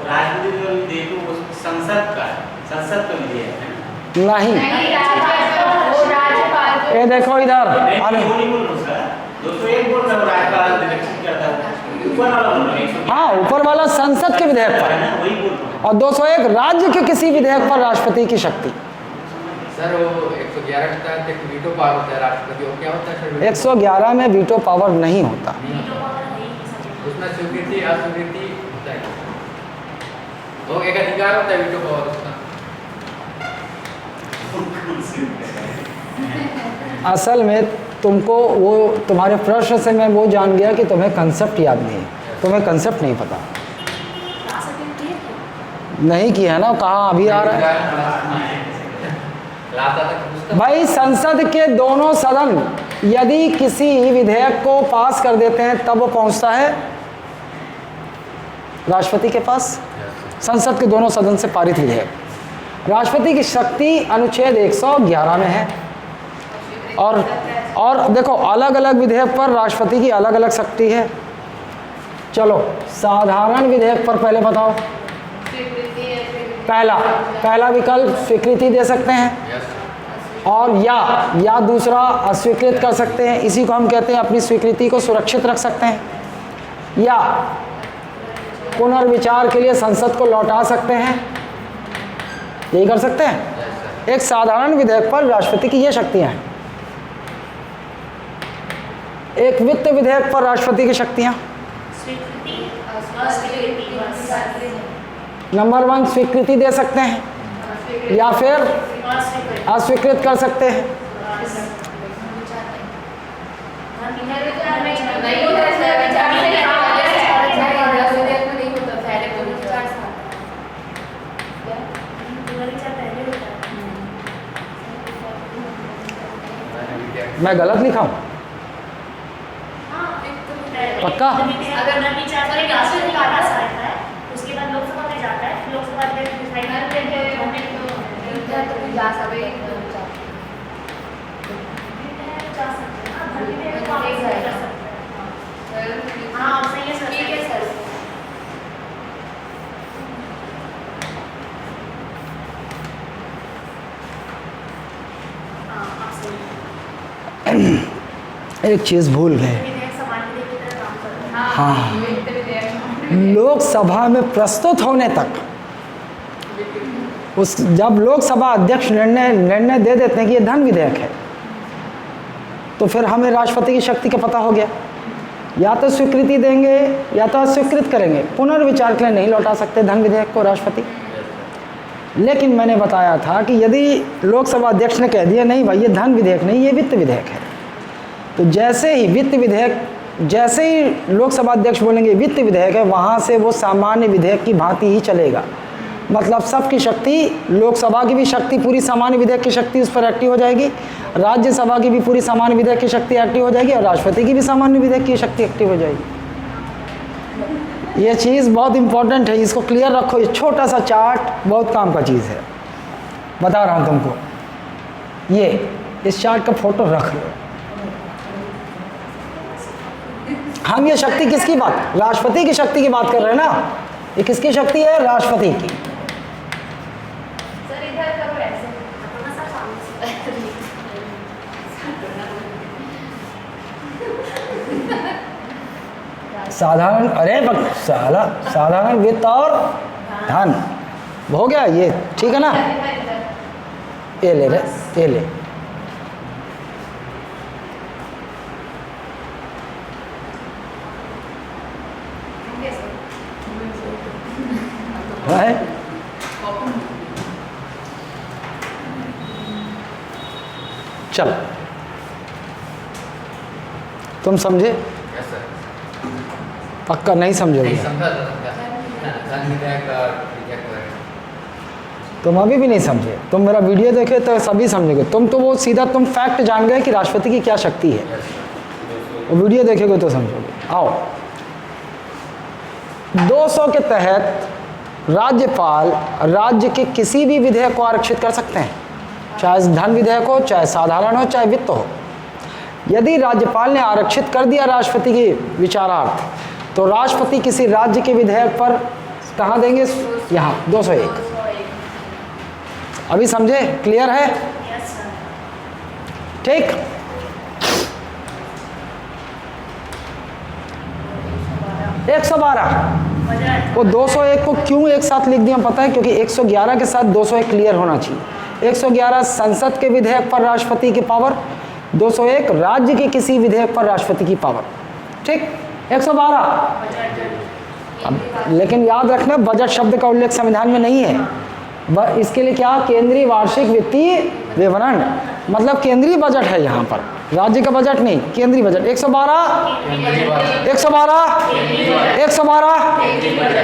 राष्ट्रपति जो विधेयक है वो संसद का है, संसद का विधेयक है। नहीं, नहीं, राज्यपाल को- ये देखो इधर नहीं, वो नहीं बोल रहा हूँ सर, 201 बोल रहा हूँ, राज्यपाल इलेक्शन करता है, ऊपर वाला बोल रहा हूँ, 111 हाँ, ऊपर वाला संसद के विधेयक है पर, ना, वही बोल रहा हूँ। और 201 राज्य के किसी विधेयक पर राष्ट्रपति की शक्ति। सर वो 111 के तहत एक वीटो पावर होता है राष्ट्रपति, वो क्या होता है सर? 111 में वीटो पावर नहीं होता। उसमें स्वीकृति अस्वीकृति होता है, वो एक अधिकार होता है वीटो पावर उसका। असल में तुमको वो, तुम्हारे प्रश्न से मैं वो जान गया कि तुम्हें कंसेप्ट याद नहीं है, तुम्हें कंसेप्ट नहीं पता। नहीं किया है ना, कहाँ अभी आ रहा है भाई। संसद के दोनों सदन यदि किसी विधेयक को पास कर देते हैं तब वो पहुंचता है राष्ट्रपति के पास। संसद के दोनों सदन से पारित विधेयक। राष्ट्रपति की शक्ति अनुच्छेद 111 में है। और देखो अलग अलग विधेयक पर राष्ट्रपति की अलग अलग शक्ति है। चलो साधारण विधेयक पर पहले बताओ। पहला विकल्प स्वीकृति दे सकते हैं, और या दूसरा अस्वीकृत कर सकते हैं। इसी को हम कहते हैं अपनी स्वीकृति को सुरक्षित रख सकते हैं, या पुनर्विचार के लिए संसद को लौटा सकते हैं। यही कर सकते हैं। एक साधारण विधेयक पर राष्ट्रपति की ये शक्तियां हैं। एक वित्त विधेयक पर राष्ट्रपति की शक्तियां। नंबर 1 स्वीकृति दे सकते हैं या फिर अस्वीकृत कर सकते हैं। मैं गलत लिखा हूँ? पक्का? अगर विचार करेंगे राष्ट्रपति का आदेश रहता है, उसके बाद लोकसभा में जाता है, लोकसभा अध्यक्ष डिसाइड करते हैं कि हमें जा सकते हैं। जा सकते हैं। हाँ, धरती में तो आप ऐसा कर सकते हैं। हाँ, आप सही है सर। ठीक है सर। हाँ, आप सही हैं। एक चीज़ भूल गए। विधेयक सामान्य विधेयक की तरह काम करता है। हाँ। वित्त विधेयक। लोकसभा में प्रस्तुत होने तक जब लोकसभा अध्यक्ष निर्णय दे देते हैं कि ये धन विधेयक है, तो फिर हमें राष्ट्रपति की शक्ति का पता हो गया। या तो स्वीकृति देंगे या तो अस्वीकृत करेंगे। पुनर्विचार के लिए नहीं लौटा सकते धन विधेयक को राष्ट्रपति। लेकिन मैंने बताया था कि यदि लोकसभा अध्यक्ष ने कह दिया नहीं भाई ये धन विधेयक नहीं, ये वित्त विधेयक है, तो जैसे ही वित्त विधेयक, जैसे ही लोकसभा अध्यक्ष बोलेंगे वित्त विधेयक है, वहाँ से वो सामान्य विधेयक की भांति ही चलेगा। मतलब सबकी शक्ति, लोकसभा की भी शक्ति पूरी सामान्य विधेयक की शक्ति उस पर एक्टिव हो जाएगी, राज्यसभा की भी पूरी सामान्य विधेयक की शक्ति एक्टिव हो जाएगी, और राष्ट्रपति की भी सामान्य विधेयक की शक्ति एक्टिव हो जाएगी। ये चीज़ बहुत इंपॉर्टेंट है, इसको क्लियर रखो। ये छोटा सा चार्ट बहुत काम का चीज़ है, बता रहा हूँ तुमको। ये इस चार्ट का फोटो रख लो। हम ये शक्ति किसकी बात, राष्ट्रपति की शक्ति की बात कर रहे हैं ना। ये किसकी शक्ति है, राष्ट्रपति की। सर इधर करो ऐसे। अपना सब सामने से। साधारण, अरे साधारण वित्त और धन हो गया ये, ठीक है ना। ये ले रे, ये ले। है चल, तुम समझे? Yes sir. पक्का नहीं समझोगे? नहीं समझा था, समझा। धन विधेयक और विधेयक वगैरह। तुम अभी भी नहीं समझे, तुम मेरा वीडियो देखे तो सभी समझोगे। तुम तो वो सीधा तुम फैक्ट जान गए कि राष्ट्रपति की क्या शक्ति है, वो वीडियो देखेगे तो समझोगे। आओ, 200 के तहत राज्यपाल राज्य के किसी भी विधेयक को आरक्षित कर सकते हैं, चाहे धन विधेयक हो, चाहे साधारण हो, चाहे वित्त हो। यदि राज्यपाल ने आरक्षित कर दिया राष्ट्रपति के विचारार्थ, तो राष्ट्रपति किसी राज्य के विधेयक पर कहाँ देंगे? यहाँ 201। अभी समझे? क्लियर है? Yes sir. ठीक। एक 112 बजट वो 201 को क्यों एक साथ लिख दिया पता है? क्योंकि 111 के साथ 201 क्लियर होना चाहिए। 111 संसद के विधेयक पर राष्ट्रपति की पावर, 201 राज्य के किसी विधेयक पर राष्ट्रपति की पावर। ठीक, 112। अब लेकिन याद रखना, बजट शब्द का उल्लेख संविधान में नहीं है। इसके लिए क्या? केंद्रीय वार्षिक वित्तीय विवरण, मतलब केंद्रीय बजट है यहाँ पर, राज्य का बजट नहीं, केंद्रीय बजट। 112 112 112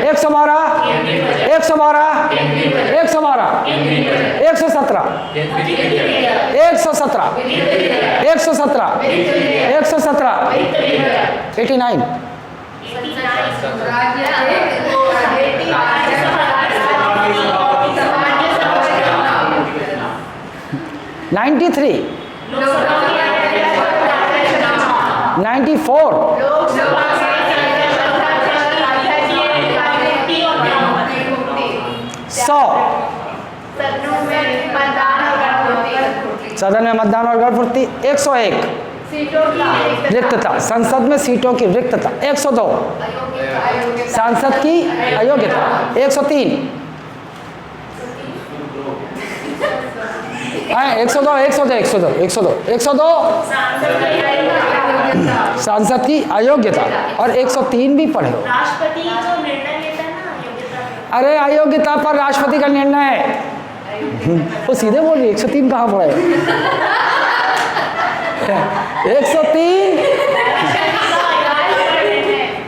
112 112 112 112 117 117 117 117 89 93 94 100 सदन में मतदान और गणपूर्ति। 101 रिक्तता, संसद में सीटों की रिक्तता। 102 सांसद की अयोग्यता। 103 102 102 102 102 102 सांसद की अयोग्यता। और 103 भी पढ़े हो। राष्ट्रपति जो निर्णय लेता है ना योग्यता। अरे अयोग्यता पर राष्ट्रपति का निर्णय है। वो सीधे बोल रही 103 कहाँ पड़ा है? 103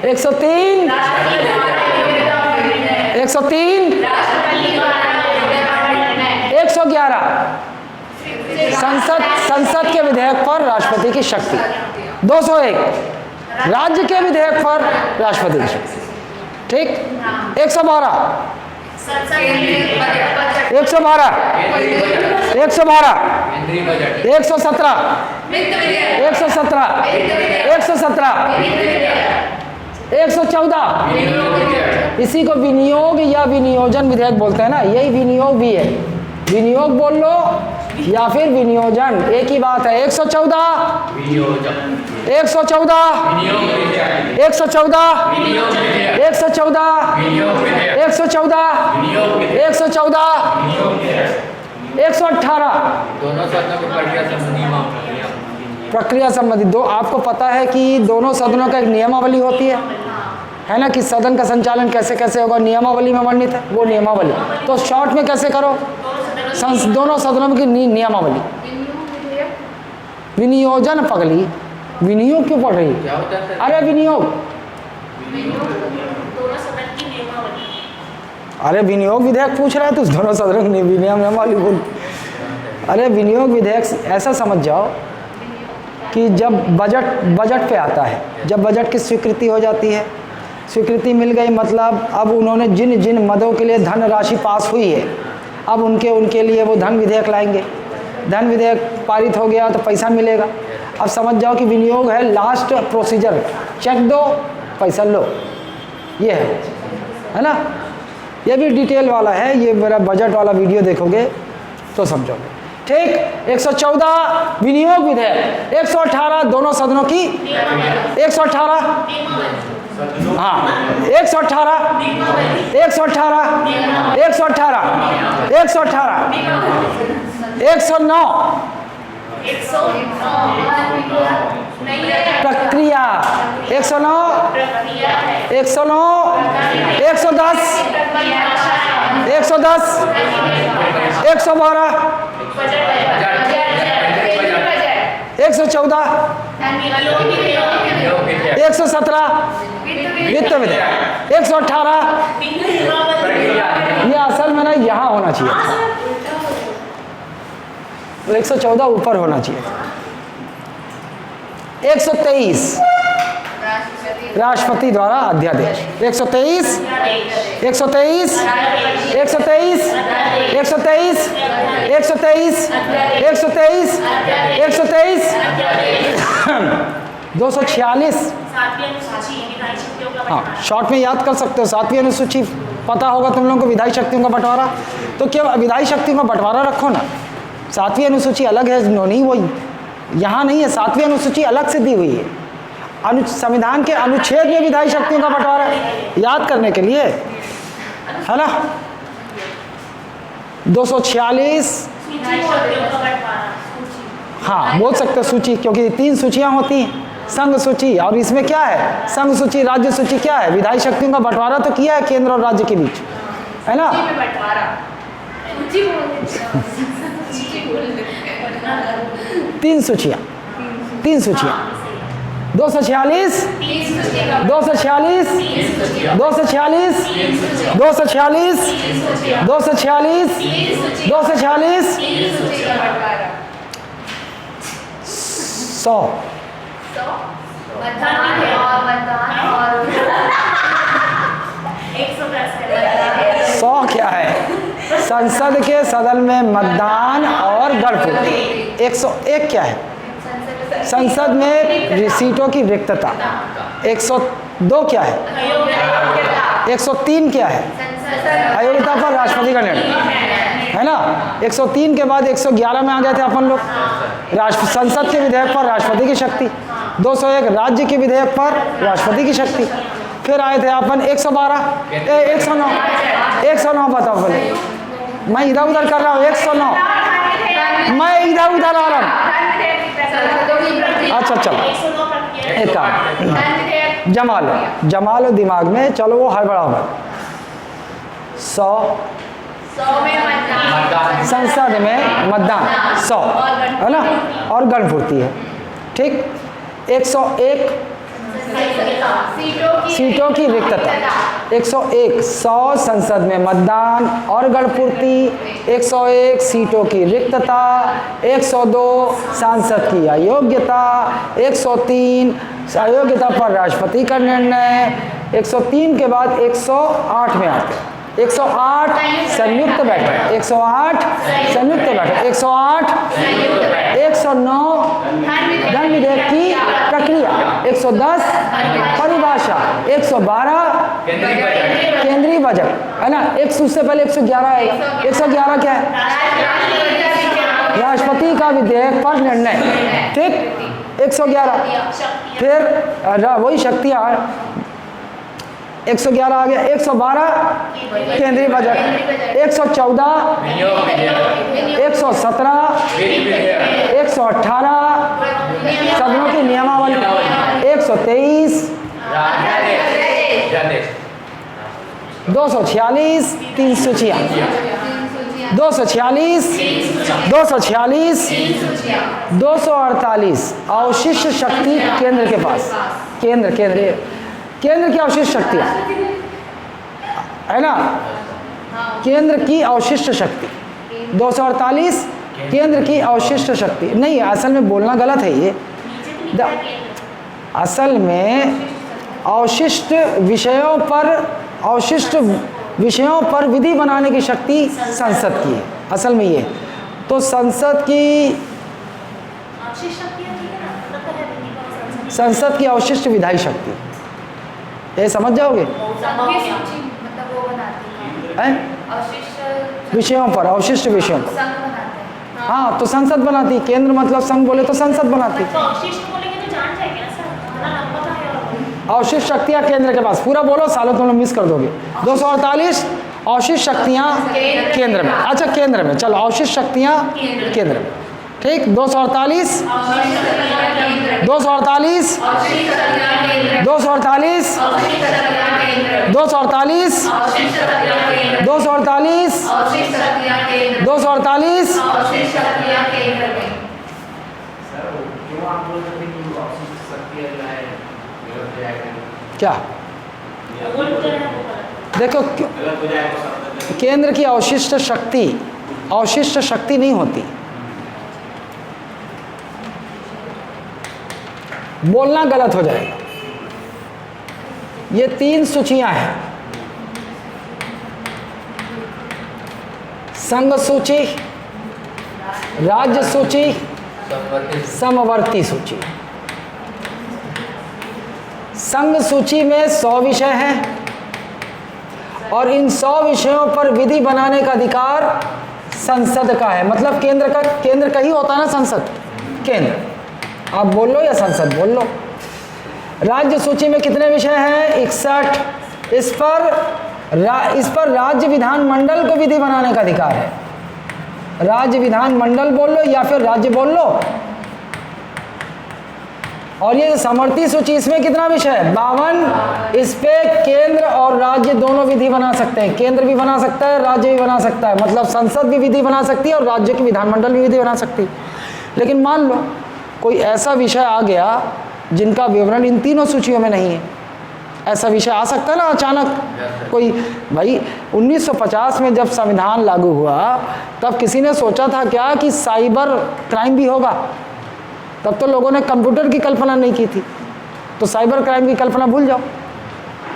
103 103 111 संसद के विधेयक पर राष्ट्रपति की शक्ति। 201 राज्य के विधेयक पर राष्ट्रपति की शक्ति। ठीक। 112 112 112 117 117 114 इसी को विनियोग या विनियोजन विधेयक बोलते हैं ना, यही विनियोग भी है। विनियोग बोल लो या फिर विनियोजन, एक ही बात है। 114 114 114 114 114 118 दोनों सदनों की प्रक्रिया संबंधी। दो आपको पता है कि दोनों सदनों का एक नियमावली होती है ना, कि सदन का संचालन कैसे कैसे होगा, नियमावली में वर्णित है वो नियमावली। तो शॉर्ट में कैसे करो? दोनों सदनों की नियमावली। विनियोजन पगली, विनियोग क्यों पढ़ रही है? क्या होता है? अरे विनियोग, दोनों सदन की नियमावली। अरे विनियोग विधेयक पूछ रहा है तो दोनों सदनों की नियमावली बोल। अरे विनियोग विधेयक ऐसा समझ जाओ कि जब बजट पे आता है, जब बजट की स्वीकृति हो जाती है, स्वीकृति मिल गई मतलब अब उन्होंने जिन जिन मदों के लिए धन राशि पास हुई है, अब उनके लिए वो धन विधेयक लाएंगे। धन विधेयक पारित हो गया तो पैसा मिलेगा। अब समझ जाओ कि विनियोग है लास्ट प्रोसीजर, चेक दो पैसा लो, ये है ना। ये भी डिटेल वाला है, ये मेरा बजट वाला वीडियो देखोगे तो समझोगे। ठीक। 114 विनियोग विधेयक। 118 दोनों सदनों की 118 हाँ 118 118 118 118 109 प्रक्रिया 109 109 110 110 112 114 117 वित्त विधेयक, 118 ये असल में ना यहाँ होना चाहिए था, 114 ऊपर होना चाहिए था। 123 राष्ट्रपति द्वारा अध्यादेश, 123 123 123 123 123 123 123 246। हाँ, शॉर्ट में याद कर सकते हो। 7वीं अनुसूची पता होगा तुम लोगों को, विधायी शक्तियों का बंटवारा। तो क्या विधायी शक्तियों का बंटवारा रखो ना, 7वीं अनुसूची अलग है, नहीं वो यहाँ नहीं है, 7वीं अनुसूची अलग से दी हुई है। संविधान के अनुच्छेद में विधायी शक्तियों का बंटवारा याद करने के लिए, है ना। 246, हाँ बोल सकते हो सूची, क्योंकि 3 सूचियाँ होती हैं, संघ सूची और इसमें क्या है, संघ सूची, राज्य सूची। क्या है, विधायी शक्तियों का बंटवारा तो किया है केंद्र और राज्य के बीच, है ना। 3 सूचियाँ 246 246 246 246 246 246 100 100 क्या है, संसद के सदन में मतदान और गणपूर्ति। 101 क्या है, संसद में सीटों की रिक्तता। 102 क्या है, 103 क्या है, अयोग्यता पर राष्ट्रपति का निर्णय, है ना। 103 के बाद 111 में आ गए थे अपन लोग, संसद के विधेयक पर राष्ट्रपति की शक्ति। 201 राज्य के विधेयक पर राष्ट्रपति की शक्ति। फिर आए थे अपन 112 109 बताओ बोले, मैं इधर उधर कर रहा हूँ। 109 मैं इधर उधर आ रहा हूँ। अच्छा चलो एक काम जमा लो दिमाग में, चलो वो हड़बड़ा होगा। 100 संसद में मतदान 100, है ना, और गणपूर्ति है, ठीक। 101 सीटों की रिक्तता। 101 100 संसद में मतदान और गणपूर्ति। 101 सीटों की रिक्तता। 102 सांसद की अयोग्यता। 103 अयोग्यता पर राष्ट्रपति का निर्णय। 103 के बाद 108 में आते हैं। 108 संयुक्त बैठक। 108 संयुक्त बैठक। 108 109 धन विधेयक की प्रक्रिया। 110 परिभाषा। 112 केंद्रीय बजट, है ना। उससे पहले 111 आएगा। 111 क्या है, राष्ट्रपति का विधेयक पर निर्णय, ठीक। 111 फिर वही शक्तियाँ। 111 आ गया। 112 केंद्रीय बजट। 114 117 118 सदनों की नियमावली। 123 246 3 सूचियाँ। 246 248 अवशिष्ट शक्ति केंद्र के पास। केंद्र की अवशिष्ट शक्तियाँ, है ना। केंद्र की अवशिष्ट शक्ति 248 केंद्र की अवशिष्ट शक्ति। नहीं, असल में बोलना गलत है ये। असल में अवशिष्ट विषयों पर विधि बनाने की शक्ति संसद की है, असल में ये। तो संसद की अवशिष्ट विधायी शक्ति, ये समझ जाओगे। विषयों पर, अवशिष्ट विषयों पर, हाँ तो संसद बनाती। केंद्र मतलब संघ बोले तो संसद बनाती। अवशिष्ट शक्तियाँ केंद्र के पास। पूरा बोलो, सालों तुम लोग मिस कर दोगे। 248 अवशिष्ट शक्तियाँ केंद्र में। अच्छा केंद्र में, चलो अवशिष्ट शक्तियाँ केंद्र में, ठीक। 248 248 248 248 248 248 वो आप बोल रहे थे कि वो अवशिष्ट शक्ति जो है गलत हो जाएगा। क्या बोल तो रहे हैं वो गलत। देखो गलत हो जाएगा शब्द। केंद्र की अवशिष्ट शक्ति नहीं होती। बोलना गलत हो जाएगा। ये 3 सूचियां हैं, संघ सूची, राज्य सूची, समवर्ती सूची। संघ सूची में 100 विषय हैं और इन 100 विषयों पर विधि बनाने का अधिकार संसद का है। मतलब केंद्र का ही होता है ना संसद, केंद्र। आप बोल लो या संसद बोल लो। राज्य सूची में कितने विषय हैं? 61। इस पर राज्य विधानमंडल को विधि बनाने का अधिकार है। राज्य विधानमंडल बोल लो या फिर राज्य बोल लो। और ये समवर्ती सूची, इसमें कितना विषय है? 52। इस पे केंद्र और राज्य दोनों विधि बना सकते हैं। केंद्र भी बना सकता है, राज्य भी बना सकता है। मतलब संसद भी विधि बना सकती है और राज्य की विधानमंडल भी विधि बना सकती है। लेकिन मान लो कोई ऐसा विषय आ गया जिनका विवरण इन तीनों सूचियों में नहीं है। ऐसा विषय आ सकता है ना अचानक कोई। भाई 1950 में जब संविधान लागू हुआ तब किसी ने सोचा था क्या कि साइबर क्राइम भी होगा? तब तो लोगों ने कंप्यूटर की कल्पना नहीं की थी। तो साइबर क्राइम की कल्पना भूल जाओ।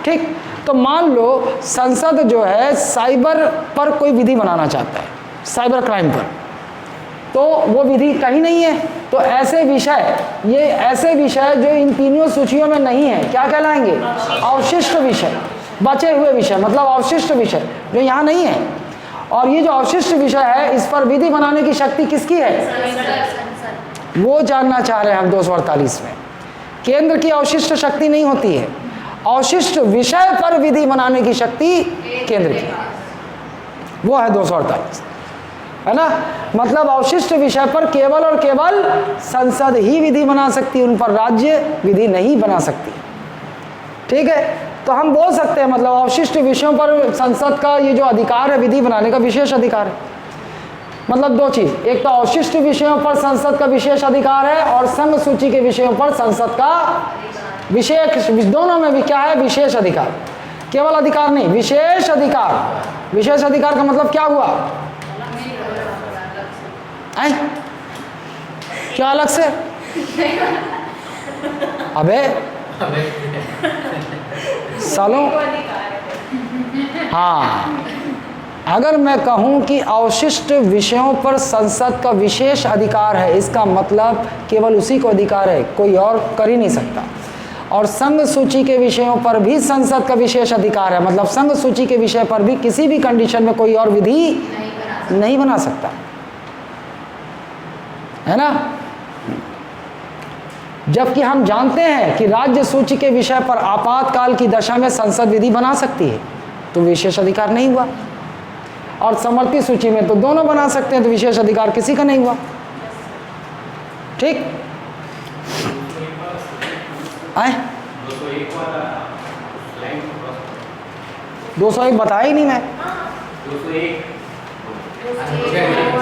ठीक, तो मान लो संसद जो है साइबर पर कोई विधि बनाना चाहता है, साइबर क्राइम पर, तो वो विधि कहीं नहीं है। तो ऐसे विषय जो इन तीनों सूचियों में नहीं है क्या कहलाएंगे? अवशिष्ट विषय, बचे हुए विषय, मतलब अवशिष्ट विषय जो यहाँ नहीं है। और ये जो अवशिष्ट विषय है इस पर विधि बनाने की शक्ति किसकी है? वो जानना चाह रहे हैं हम 248 में। केंद्र की अवशिष्ट शक्ति नहीं होती है, अवशिष्ट विषय पर विधि बनाने की शक्ति केंद्र की, वो है 248, है ना। मतलब अवशिष्ट विषय पर केवल और केवल संसद ही विधि बना सकती है, उन पर राज्य विधि नहीं बना सकती। ठीक है, तो हम बोल सकते हैं मतलब अवशिष्ट विषयों पर संसद का ये जो अधिकार है विधि बनाने का विशेष अधिकार है। मतलब 2 चीज, एक तो अवशिष्ट विषयों पर संसद का विशेष अधिकार है और संघ सूची के विषयों पर संसद का विशेष, दोनों में भी क्या है? विशेष अधिकार। केवल अधिकार नहीं, विशेष अधिकार। विशेष अधिकार का मतलब क्या हुआ? क्या अलग से? अबे सालों, हाँ, अगर मैं कहूं कि अवशिष्ट विषयों पर संसद का विशेष अधिकार है, इसका मतलब केवल उसी को अधिकार है, कोई और कर ही नहीं सकता। और संघ सूची के विषयों पर भी संसद का विशेष अधिकार है, मतलब संघ सूची के विषय पर भी किसी भी कंडीशन में कोई और विधि नहीं बना सकता, है ना। जबकि हम जानते हैं कि राज्य सूची के विषय पर आपातकाल की दशा में संसद विधि बना सकती है, तो विशेष अधिकार नहीं हुआ। और समवर्ती सूची में तो दोनों बना सकते हैं, तो विशेष अधिकार किसी का नहीं हुआ। ठीक, आए 201 बताया ही नहीं मैं,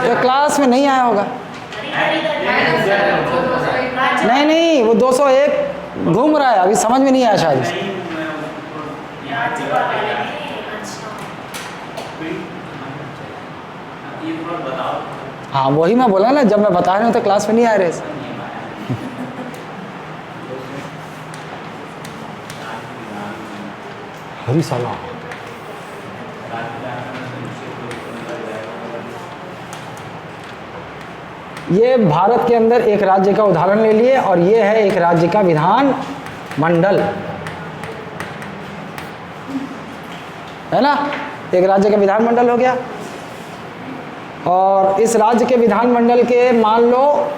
तो क्लास में नहीं आया होगा। नहीं, वो 201 घूम रहा है, अभी समझ में नहीं आया शायद। हाँ वही मैं बोला ना, जब मैं बता रहा हूँ तो क्लास में नहीं आ रहे। हरी साला, ये भारत के अंदर एक राज्य का उदाहरण ले लिए और ये है एक राज्य का विधान मंडल, है ना। एक राज्य का विधान मंडल हो गया और इस राज्य के विधान मंडल के मान लो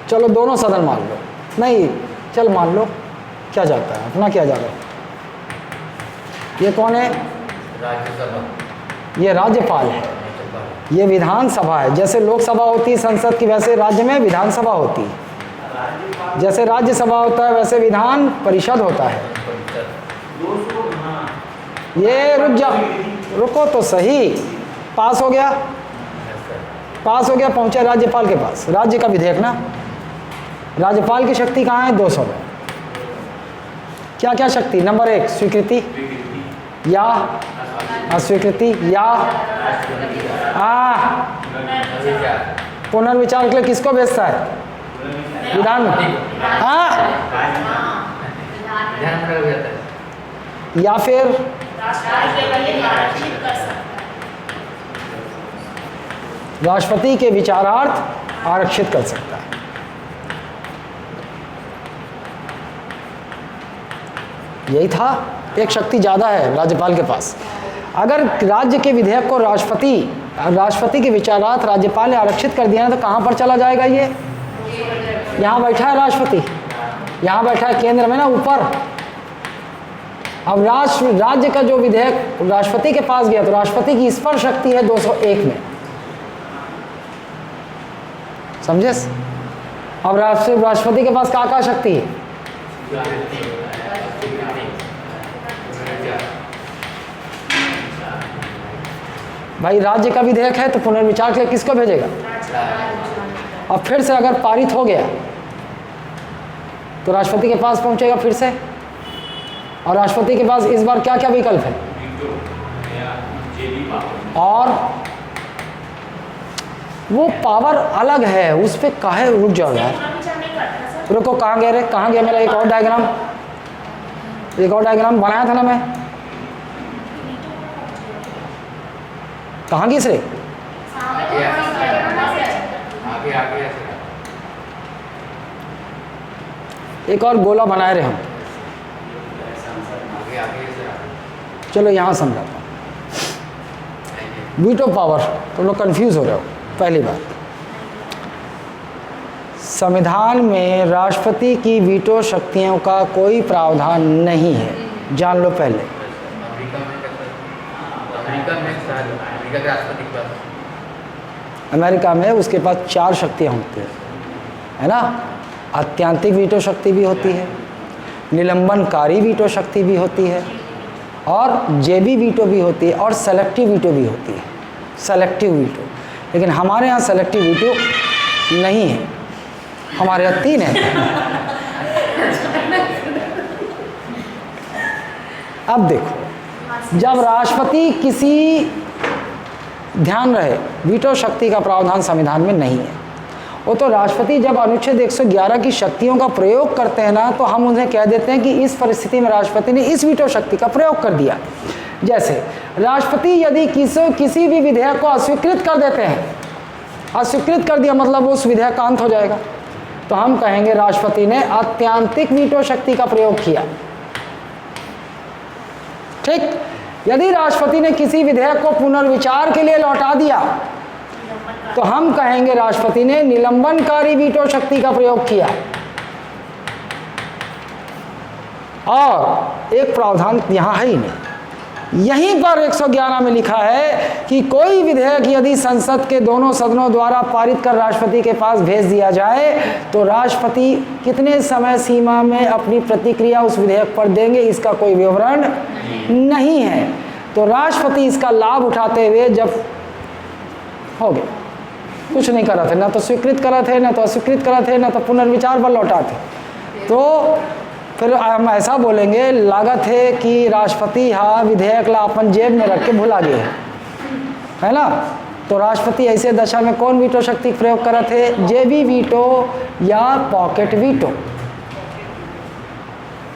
चलो दोनों सदन मान लो, नहीं चल मान लो, क्या जाता है अपना, क्या जाता है। ये कौन है? राज्यसभा। ये राज्यपाल है, ये विधानसभा है। जैसे लोकसभा होती है संसद की, वैसे राज्य में विधानसभा होती है। जैसे राज्यसभा होता है वैसे विधान परिषद होता है। ये रुक जाओ, रुको तो सही, पास हो गया। पास हो गया, पहुंचे राज्यपाल के पास, राज्य का विधेयक ना। राज्यपाल की शक्ति कहाँ है? 200 में। क्या क्या शक्ति? नंबर 1 स्वीकृति या अस्वीकृति या पुनर्विचार के लिए किसको भेजता है? विधान में। विधानमंडल हो जाता है। या फिर राष्ट्रपति के विचारार्थ आरक्षित कर सकता है। यही था, एक शक्ति ज़्यादा है राज्यपाल के पास। अगर राज्य के विधेयक को राष्ट्रपति के विचारार्थ राज्यपाल ने आरक्षित कर दिया तो कहाँ पर चला जाएगा? ये यहाँ बैठा है राष्ट्रपति, यहाँ बैठा है केंद्र में ना ऊपर। अब राज्य का जो विधेयक राष्ट्रपति के पास गया तो राष्ट्रपति की स्पर्श शक्ति है 201 में, समझे? अब राष्ट्रपति के पास क्या शक्ति है? भाई राज्य का विधेयक है तो पुनर्विचार के लिए किसको भेजेगा? अब फिर से अगर पारित हो गया तो राष्ट्रपति के पास पहुंचेगा फिर से, और राष्ट्रपति के पास इस बार क्या क्या विकल्प है? और वो पावर अलग है, उस पर काहे रुक जाओ यार, रुको, कहाँ गए रे, कहाँ गया मेरा एक और डायग्राम बनाया था ना मैं, कहाँ गई रे? एक और गोला बनाए रहे हम, चलो यहाँ समझाता हूँ। वीटो पावर, तुम लोग कंफ्यूज हो रहे हो। पहली बात, संविधान में राष्ट्रपति की वीटो शक्तियों का कोई प्रावधान नहीं है, जान लो पहले। अमेरिका में उसके पास 4 शक्तियाँ होती है ना। आत्यांतिक वीटो शक्ति भी होती है, निलंबनकारी वीटो शक्ति भी होती है, और जेबी वीटो भी होती है, और सेलेक्टिव वीटो भी होती है, सेलेक्टिव वीटो। लेकिन हमारे यहाँ सेलेक्टिव वीटो नहीं है, हमारे यहाँ 3 है। अब देखो, जब राष्ट्रपति किसी, ध्यान रहे, वीटो शक्ति का प्रावधान संविधान में नहीं है। वो तो राष्ट्रपति जब अनुच्छेद 111 की शक्तियों का प्रयोग करते हैं ना, तो हम उन्हें कह देते हैं कि इस परिस्थिति में राष्ट्रपति ने इस वीटो शक्ति का प्रयोग कर दिया। जैसे राष्ट्रपति यदि किसी भी विधेयक को अस्वीकृत कर देते हैं, अस्वीकृत कर दिया मतलब उस विधेयक का अंत हो जाएगा, तो हम कहेंगे राष्ट्रपति ने आत्यांतिक वीटो शक्ति का प्रयोग किया। ठीक, यदि राष्ट्रपति ने किसी विधेयक को पुनर्विचार के लिए लौटा दिया तो हम कहेंगे राष्ट्रपति ने निलंबनकारी वीटो शक्ति का प्रयोग किया। और एक प्रावधान यहाँ है ही नहीं, यहीं पर 111 में लिखा है कि कोई विधेयक यदि संसद के दोनों सदनों द्वारा पारित कर राष्ट्रपति के पास भेज दिया जाए तो राष्ट्रपति कितने समय सीमा में अपनी प्रतिक्रिया उस विधेयक पर देंगे, इसका कोई विवरण नहीं है। तो राष्ट्रपति इसका लाभ उठाते हुए जब हो गया, कुछ नहीं करा थे, ना तो स्वीकृत करा थे, ना तो अस्वीकृत करा थे, ना तो पुनर्विचार पर लौटा थे, तो फिर हम ऐसा बोलेंगे लागत है कि राष्ट्रपति हाँ विधेयक ला अपन जेब में रख के भुला गए, है ना। तो राष्ट्रपति ऐसे दशा में कौन वीटो शक्ति प्रयोग करा थे? जेबी वीटो या पॉकेट वीटो,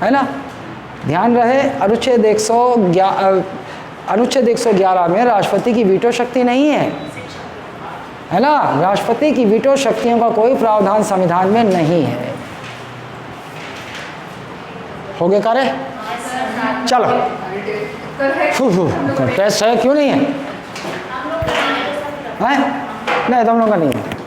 है ना। ध्यान रहे, अनुच्छेद 111 में राष्ट्रपति की वीटो शक्ति नहीं है ना। राष्ट्रपति की वीटो शक्तियों का कोई प्रावधान संविधान में नहीं है। हो गए कार्य? चलो, टेस्ट है, क्यों नहीं है? नहीं, तुम लोग का नहीं है।